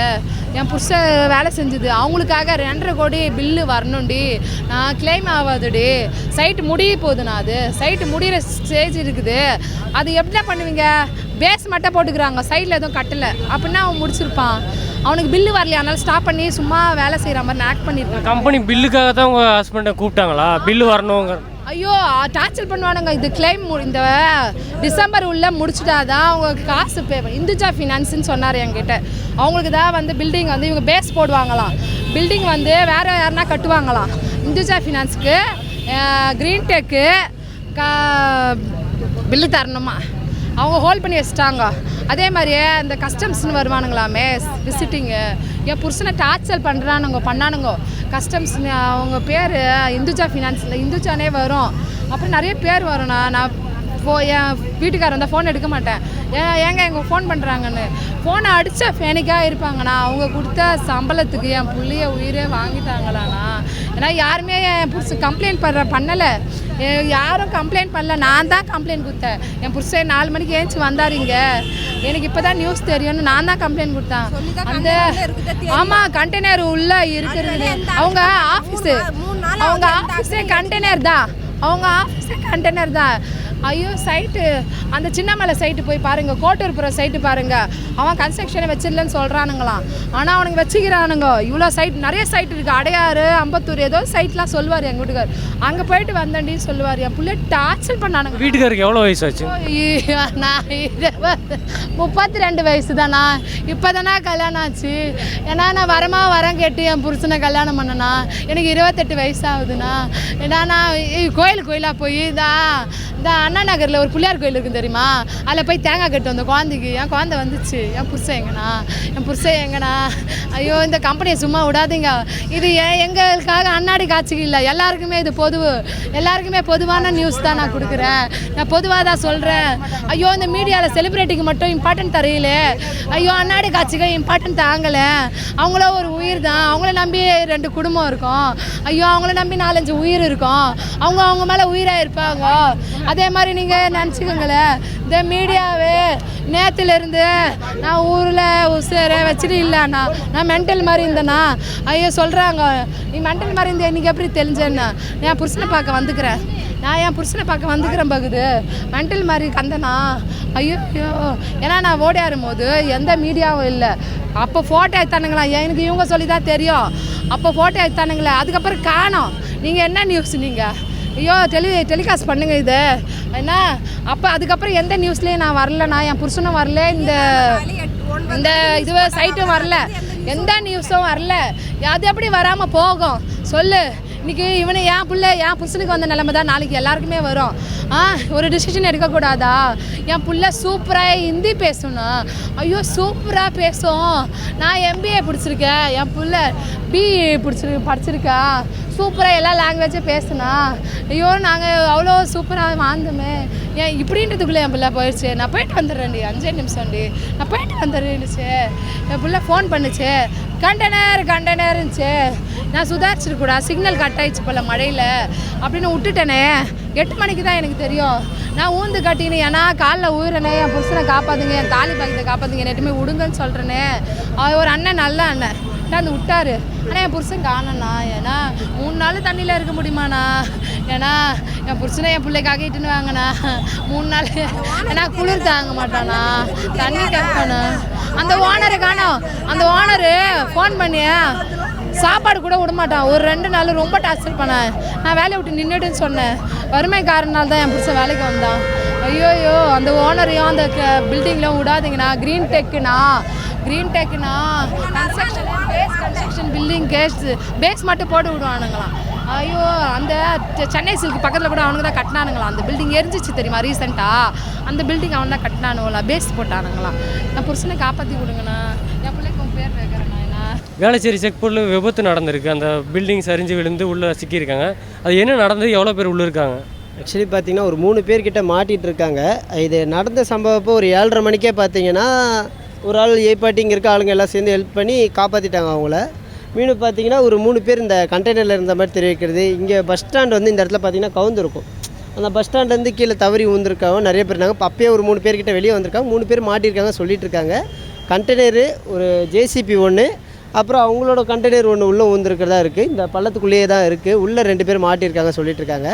என் புருஷன் வேலை செஞ்சுது, அவங்களுக்காக 2.5 கோடி பில்லு வரணும்டி, நான் கிளைம் ஆகாதுடி. சைட்டு முடிய போகுதுண்ணா, அது சைட்டு முடிகிற ஸ்டேஜ் இருக்குது. அது எப்படி பண்ணுவீங்க? பேஸ் மட்டும் போட்டுக்கிறாங்க, சைடில் எதுவும் கட்டலை அப்படின்னா அவன் முடிச்சிருப்பான். அவனுக்கு பில்லு வரலையா, அதனால ஸ்டாப் பண்ணி சும்மா வேலை செய்கிற மாதிரி ஆக்ட் பண்ணியிருக்கான். கம்பெனி பில்லுக்காக தான் உங்கள் ஹஸ்பண்டை கூப்பிட்டாங்களா? பில்லு வரணுங்க. ஐயோ டார்ச்சர் பண்ணுவானுங்க. இது கிளைம் இந்த டிசம்பர் உள்ள முடிச்சுட்டாதான் அவங்க காசு பே. இந்துஜா ஃபினான்ஸ்ன்னு சொன்னார் என்கிட்ட. அவங்களுக்கு தான் வந்து பில்டிங் வந்து இவங்க பேஸ் போடுவாங்களாம், பில்டிங் வந்து வேறு யாருன்னா கட்டுவாங்களாம். இந்துஜா ஃபினான்ஸுக்கு க்ரீன் டெக்கு பில்லு தரணுமா, அவங்க ஹோல்ட் பண்ணி வச்சுட்டாங்க. அதே மாதிரியே இந்த கஸ்டம்ஸ்னு வருவானுங்களாமே விசிட்டிங்கு, என் புருஷனை டார்ச்சர் பண்ணானுங்க. கஸ்டம்ஸ்னு அவங்க பேர் இந்துஜா ஃபினான்ஸில் இந்துஜானே வரும். அப்புறம் நிறைய பேர் வரும்ண்ணா. நான் என் வீட்டுக்காரர் வந்தால் ஃபோன் எடுக்க மாட்டேன். ஏங்க எங்கள் ஃபோன் பண்ணுறாங்கன்னு ஃபோனை அடித்தா ஃபேனிக்காக இருப்பாங்கண்ணா. அவங்க கொடுத்த சம்பளத்துக்கு என் புள்ளைய உயிரே வாங்கிட்டாங்களாண்ணா. ஏன்னா யாருமே என் புருஷன் கம்ப்ளைண்ட் பண்ணலை, யாரும் கம்ப்ளைண்ட் பண்ணல, நான் தான் கம்ப்ளைண்ட் கொடுத்தேன். என் புருஷன் 4 மணிக்கு ஏஞ்சி வந்தாருங்க, எனக்கு இப்போ தான் நியூஸ் தெரியும்னு நான் தான் கம்ப்ளைண்ட் கொடுத்தேன். அந்த ஆமாம் கண்டெய்னர் உள்ளே இருக்கிறது அவங்க ஆஃபீஸே கண்டெய்னர் தான், அவங்க ஆஃபீஸே கண்டெய்னர் தான். ஐயோ சைட்டு அந்த சின்னமலை சைட்டு போய் பாருங்கள், கோட்டூர்புரம் சைட்டு பாருங்கள். அவன் கன்ஸ்ட்ரக்ஷனை வச்சிடலன்னு சொல்கிறானுங்களாம், ஆனால் அவனுக்கு வச்சுக்கிறானுங்க. இவ்வளோ சைட் நிறைய சைட் இருக்குது, அடையாறு அம்பத்தூர் ஏதோ சைட்லாம் சொல்லுவார் எங்கள் வீட்டுக்கார். அங்கே போயிட்டு வந்தேன்டி சொல்லுவார். என் பிள்ளை டார்ச்சர் பண்ணானுங்க. வீட்டுக்காருக்கு எவ்வளோ வயசு ஆச்சு? நான் 32 வயசு தானா, இப்போ தானே கல்யாணம் ஆச்சு. ஏன்னா நான் வரேன் கேட்டு என் புருஷனை கல்யாணம் பண்ணனா எனக்கு 28 வயசு ஆகுதுண்ணா. ஏன்னா நான் கோயிலாக போய் இந்த அண்ணா நகரில் ஒரு பிள்ளையார் கோயில் இருக்குது தெரியுமா, அதில் போய் தேங்காய் கட்டு வந்த குழந்தைக்கு. என் குழந்தை வந்துச்சு, என் புருஷன் எங்கண்ணா. ஐயோ இந்த கம்பெனியை சும்மா விடாதீங்க. இது எங்களுக்காக அண்ணாடி காட்சிக்கு இல்லை, எல்லாருக்குமே இது எல்லாருக்குமே பொதுவான நியூஸ் தான் நான் கொடுக்குறேன். நான் பொதுவாக தான் சொல்கிறேன். ஐயோ இந்த மீடியாவில் செலிப்ரிட்டிக்கு மட்டும் இம்பார்ட்டன்ட் தரையில, ஐயோ அண்ணாடி காட்சிக்கு இம்பார்ட்டன்ட் தாங்கலை. அவங்கள ஒரு உயிர் தான், அவங்கள நம்பி 2 குடும்பம் இருக்கும். ஐயோ அவங்கள நம்பி 4-5 உயிர் இருக்கும். அவங்க மேலே உயிராக இருப்பாங்க. அதே மாதிரி நீங்கள் நினச்சிக்கோங்களேன், இந்த மீடியாவே நேற்றுலேருந்து நான் ஊரில் உசுரை வச்சுட்டு இல்லைண்ணா, நான் மென்டல் மாதிரி இருந்தேண்ணா. ஐயோ சொல்கிறாங்க நீ மென்டல் மாதிரி இருந்த, எனக்கு எப்படி தெரிஞ்சேன்னா நான் என் புருஷனை பார்க்க வந்துக்கிறேன் பகுது மென்டல் மாதிரி கந்தனா. ஐயோ ஏன்னா நான் ஓடியாரும் போது எந்த மீடியாவும் இல்லை. அப்போ ஃபோட்டோ எடுத்தானுங்களா, எனக்கு இவங்க சொல்லி தான் தெரியும். அப்போ ஃபோட்டோ எடுத்தானுங்களே, அதுக்கப்புறம் காணோம். நீங்கள் என்ன நியூஸ் நீங்கள் ஐயோ டெலிகாஸ்ட் பண்ணுங்கள் இது என்ன. அப்போ அதுக்கப்புறம் எந்த நியூஸ்லேயும் நான் வரலண்ணா, என் புருஷனும் வரல, இந்த இதுவே சைட்டும் வரல, எந்த நியூஸும் வரல. அது எப்படி வராமல் போகும் சொல்லு? இன்றைக்கி என் புருஷனுக்கு வந்த நிலைமை தான் நாளைக்கு எல்லாருக்குமே வரும். ஒரு டிசிஷன் எடுக்கக்கூடாதா? என் புள்ள சூப்பராக ஹிந்தி பேசணும். ஐயோ சூப்பராக பேசும். நான் MBA பிடிச்சிருக்கேன், என் புள்ள BE படிச்சிருக்கா, சூப்பராக எல்லா லாங்குவேஜும் பேசுனா. ஐயோ நாங்கள் அவ்வளோ சூப்பராக வாழ்ந்தோமே, ஏன் இப்படின்றதுக்குள்ளே என் பிள்ளை போயிடுச்சு. நான் போயிட்டு வந்துடுறேன்டி, 5 நிமிஷம்டி, நான் போயிட்டு வந்துடுறேன்னுச்சு. என் பிள்ளை ஃபோன் பண்ணுச்சு, கண்டெய்னருந்துச்சு. நான் சுதாரிச்சிருக்கூடா, சிக்னல் கட் ஆயிடுச்சு போல மழையில் அப்படின்னு விட்டுட்டேனே. 8 மணிக்கு தான் எனக்கு தெரியும். நான் ஊந்து கட்டினு, ஏன்னா காலில் ஊறுறேனே, என் புருஷனை காப்பாற்றுங்க, என் தாலி பாக்கத்தை காப்பாற்றுங்க, எட்டுமே விடுங்கன்னு சொல்கிறேனே. ஒரு அண்ணன் நல்ல அண்ணன் அந்த விட்டாரு. ஆனால் என் புருஷன் காணண்ணா. ஏன்னா 3 நாள் தண்ணியில் இருக்க முடியுமாண்ணா? ஏன்னா என் புருஷனை என் பிள்ளைக்காக இட்டுன்னு வாங்கண்ணா. 3 நாள் ஏன்னா குளிர் தாங்க மாட்டானா, தண்ணி கேட்பாண்ணா. அந்த ஓனரை காணோம். அந்த ஓனரு ஃபோன் பண்ணி சாப்பாடு கூட விட மாட்டான். ஒரு 2 நாள் ரொம்ப டார்ச்சர் பண்ணேன். நான் வேலையை விட்டு நின்றுட்டுன்னு சொன்னேன். வறுமை காரணனால தான் என் புருஷன் வேலைக்கு வந்தான். ஐயோயோ, அந்த ஓனரையும் அந்த பில்டிங்லாம் விடாதீங்கண்ணா. க்ரீன் டெக்குண்ணா கன்ஸ்ட்ரக்ஷன் பில்டிங் பேஸ் மட்டும் போட்டு விடுவானுங்களாம். ஐயோ, அந்த சென்னை சில்க் பக்கத்தில் கூட அவனுக்கு தான் கட்டினானுங்களாம். அந்த பில்டிங் எரிஞ்சிச்சு தெரியுமா ரீசெண்டாக? அந்த பில்டிங் அவன் தான் கட்டினானுங்களா, பேஸ் போட்டானுங்களாம். நான் புருஷனை காப்பாற்றி கொடுங்கண்ணா. என் பிள்ளைக்கு உன் பேர் வைக்கிறேண்ணா. வேளச்சேரி செக் போர்ட்டில் விபத்து நடந்திருக்கு. அந்த பில்டிங் சரிஞ்சு விழுந்து உள்ளே சிக்கியிருக்காங்க. அது என்ன நடந்தது, எவ்வளோ பேர் உள்ளே இருக்காங்க? ஆக்சுவலி பார்த்தீங்கன்னா ஒரு 3 பேர்கிட்ட மாட்டிகிட்டு இருக்காங்க. இது நடந்த சம்பவப்போ ஒரு 7:30 மணிக்கே பார்த்தீங்கன்னா ஒரு ஆள் ஏப்பாட்டிங்க இருக்க ஆளுங்க எல்லாம் சேர்ந்து ஹெல்ப் பண்ணி காப்பாற்றிட்டாங்க அவங்கள. மீண்டும் பார்த்தீங்கன்னா ஒரு 3 பேர் இந்த கண்டெய்னரில் இருந்த மாதிரி தெரிவிக்கிறது. இங்கே பஸ் ஸ்டாண்ட் வந்து இந்த இடத்துல பார்த்தீங்கன்னா கவுந்துருக்கும். அந்த பஸ் ஸ்டாண்ட்லேருந்து கீழே தவறி ஊந்துருக்காங்க நிறைய பேர் இருந்தாங்க. அப்பயே ஒரு 3 பேர்கிட்ட வெளியே வந்திருக்காங்க. 3 பேர் மாட்டியிருக்காங்க சொல்லிட்டு இருக்காங்க. கண்டெய்னரு ஒரு ஜேசிபி ஒன்று, அப்புறம் அவங்களோட கண்டெய்னர் ஒன்று உள்ளே ஊந்துருக்கிறதா இருக்குது. இந்த பள்ளத்துக்குள்ளேயே தான் இருக்குது. உள்ளே 2 பேர் மாட்டியிருக்காங்க சொல்லிட்டு இருக்காங்க.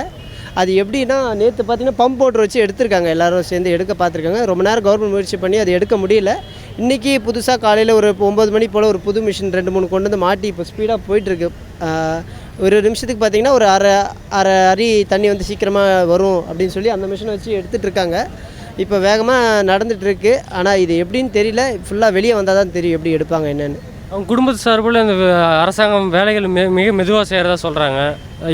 அது எப்படின்னா நேற்று பார்த்தீங்கன்னா பம்ப் மோட்டர் வச்சு எடுத்திருக்காங்க. எல்லோரும் சேர்ந்து எடுக்க பார்த்துருக்காங்க. ரொம்ப நேரம் கவர்மெண்ட் முயற்சி பண்ணி அது எடுக்க முடியல. இன்றைக்கி புதுசாக காலையில் ஒரு 9 மணி போல் ஒரு புது மிஷின் 2-3 கொண்டு வந்து மாட்டி இப்போ ஸ்பீடாக போயிட்டுருக்கு. ஒரு நிமிஷத்துக்கு பார்த்திங்கன்னா ஒரு அரை அரி தண்ணி வந்து சீக்கிரமாக வரும் அப்படின்னு சொல்லி அந்த மிஷினை வச்சு எடுத்துகிட்டு இருக்காங்க. இப்போ வேகமாக நடந்துகிட்ருக்கு. ஆனால் இது எப்படின்னு தெரியல. ஃபுல்லாக வெளியே வந்தால் தான் தெரியும் எப்படி எடுப்பாங்க என்னென்னு. அவங்க குடும்பத்து சார்பில் இந்த அரசாங்கம் வேலைகள் மிக மெதுவாக செய்கிறதா சொல்கிறாங்க.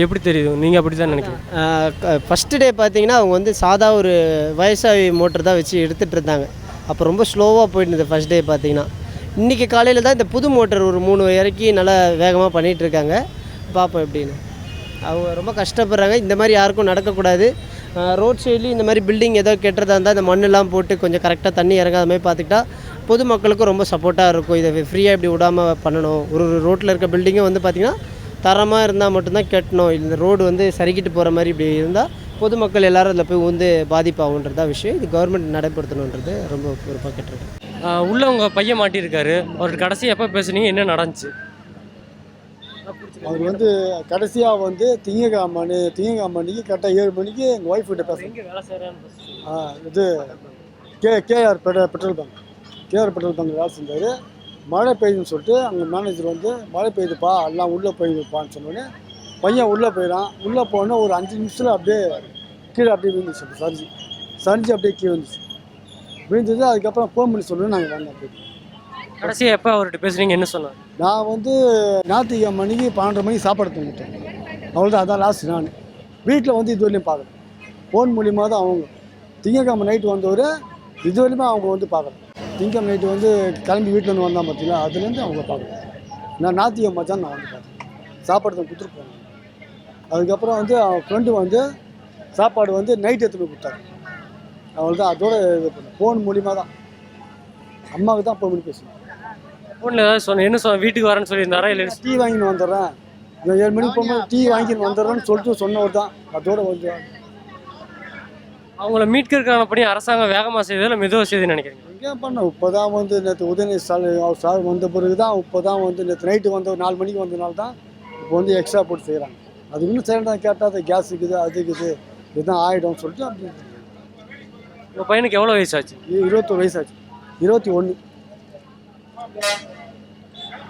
எப்படி தெரியுது? நீங்கள் அப்படி தான் நினைக்கிறீங்க? ஃபஸ்ட்டு டே பார்த்தீங்கன்னா அவங்க வந்து சாதா ஒரு வயசாகி மோட்டர் தான் வச்சு எடுத்துகிட்டு இருந்தாங்க. அப்போ ரொம்ப ஸ்லோவாக போயிட்டு ஃபஸ்ட் டே பார்த்தீங்கன்னா. இன்றைக்கி காலையில் தான் இந்த புது மோட்டர் ஒரு 3 இறக்கி நல்லா வேகமாக பண்ணிகிட்ருக்காங்க. பார்ப்போம் எப்படின்னு. அவங்க ரொம்ப கஷ்டப்படுறாங்க. இந்த மாதிரி யாருக்கும் நடக்கக்கூடாது. ரோட் சைட்லேயும் இந்த மாதிரி பில்டிங் ஏதோ கெட்டுறதா இருந்தால் இந்த மண்ணெல்லாம் போட்டு கொஞ்சம் கரெக்டாக தண்ணி இறங்காத மாதிரி பார்த்துக்கிட்டா பொதுமக்களுக்கும் ரொம்ப சப்போர்ட்டாக இருக்கும். இதை ஃப்ரீயாக இப்படி விடாமல் பண்ணணும். ஒரு ரோட்டில் இருக்க பில்டிங்கும் வந்து பார்த்திங்கன்னா தரமாக இருந்தால் மட்டும்தான் கட்டணும். இந்த ரோடு வந்து சரிக்கிட்டு போகிற மாதிரி இப்படி இருந்தால் பொதுமக்கள் எல்லோரும் அதில் போய் வந்து பாதிப்பாகுன்றதா விஷயம். இது கவர்மெண்ட் நடைபடுத்தணுன்றது ரொம்ப பொறுப்பாக கேட்டிருக்கேன். உள்ளே உங்கள் பையன் மாட்டியிருக்காரு. அவர்கிட்ட கடைசி எப்போ பேசுனீங்க, என்ன நடந்துச்சு? அவர் வந்து கடைசியாக வந்து திங்கக்கிழமைக்கு கரெக்டாக 7 மணிக்கு எங்கள் ஒய்ஃப் கிட்ட பேசுகிறேன். இது கேஆர் பெட்ரோல் பங்க் வேலை செஞ்சார். மழை பெய்யுதுன்னு சொல்லிட்டு அங்கே மேனேஜர் வந்து மழை பெய்யுதுப்பா எல்லாம் உள்ளே போயிடுப்பான்னு சொன்னோன்னே பையன் உள்ளே போயிடான். உள்ளே போனோன்னா ஒரு 5 நிமிஷத்தில் அப்படியே கீழே அப்படியே விழுந்துச்சு. சரிஞ்சு அப்படியே கீழே வந்துச்சு. விழுந்தது. அதுக்கப்புறம் ஃபோன் பண்ணி சொன்னோன்னு நாங்கள் வந்தோம். அப்படி கடைசியாக எப்போ அவர்கிட்ட பேசுனீங்க, என்ன சொன்னார்? நான் வந்து ஞாயிற்றுக்கிழமை மணிக்கு 12:30 மணிக்கு சாப்பாடு தந்துட்டேன். அவ்வளோதான், அதான் லாஸ்ட். நான் வீட்டில் வந்து இதுவரையும் பார்க்கல. ஃபோன் மூலியமாக தான் அவங்க திங்கக்கிழமை நைட்டு வந்தவர் இதுவரையுமே அவங்க வந்து பார்க்கல. திங்கக்கிழமை நைட்டு வந்து கிளம்பி வீட்டில் வந்து வந்தால் பார்த்தீங்களா, அதுலேருந்து அவங்க பார்க்கல. நான் ஞாயிற்றுக்கிழமை தான் நான் வந்து பார்த்தேன். சாப்பாடு தான் கொடுத்துட்டு போனேன். அதுக்கப்புறம் வந்து அவன் ஃப்ரெண்டு வந்து சாப்பாடு வந்து நைட் எடுத்து போய் கொடுத்தாரு. அவ்வளோதான். அதோட இது பண்ணேன். ஃபோன் மூலியமாக தான் அம்மாவுக்கு தான் ஃபோன் பண்ணி பேசுவேன். ஃபோனில் ஏதாவது என்ன வீட்டுக்கு வரேன்னு சொல்லியிருந்தாரா? இல்லை டீ வாங்கின்னு வந்துடுறேன், 7 மணிக்கு போகும்போது டீ வாங்கின்னு வந்துடுறேன்னு சொல்லிட்டு சொன்னவர் தான். அதோட வந்து அவங்கள மீட்கிறதுக்கான பணி அரசாங்கம் வேகமாக செய்யுது இல்லை மெதுவாக செய்யுதுன்னு நினைக்கிறீங்க? எங்கே பண்ண இப்போ தான் வந்து நேற்று உதயநிதி ஸ்டாலின் அவர் சார் வந்த பிறகு தான் இப்போ தான் வந்து நேற்று நைட்டு வந்து 4 மணிக்கு வந்ததுனால தான் இப்போ வந்து எக்ஸ்ட்ரா போட்டு செய்கிறாங்க. அது இன்னும் செய்யலாம் கேட்டால் அது கேஸ் இருக்குது அது இருக்குது இதுதான் ஆகிடும்னு சொல்லிட்டு அப்படி. உங்கள் பையனுக்கு எவ்வளோ வயசாச்சு? 21 வயசாச்சு. 21.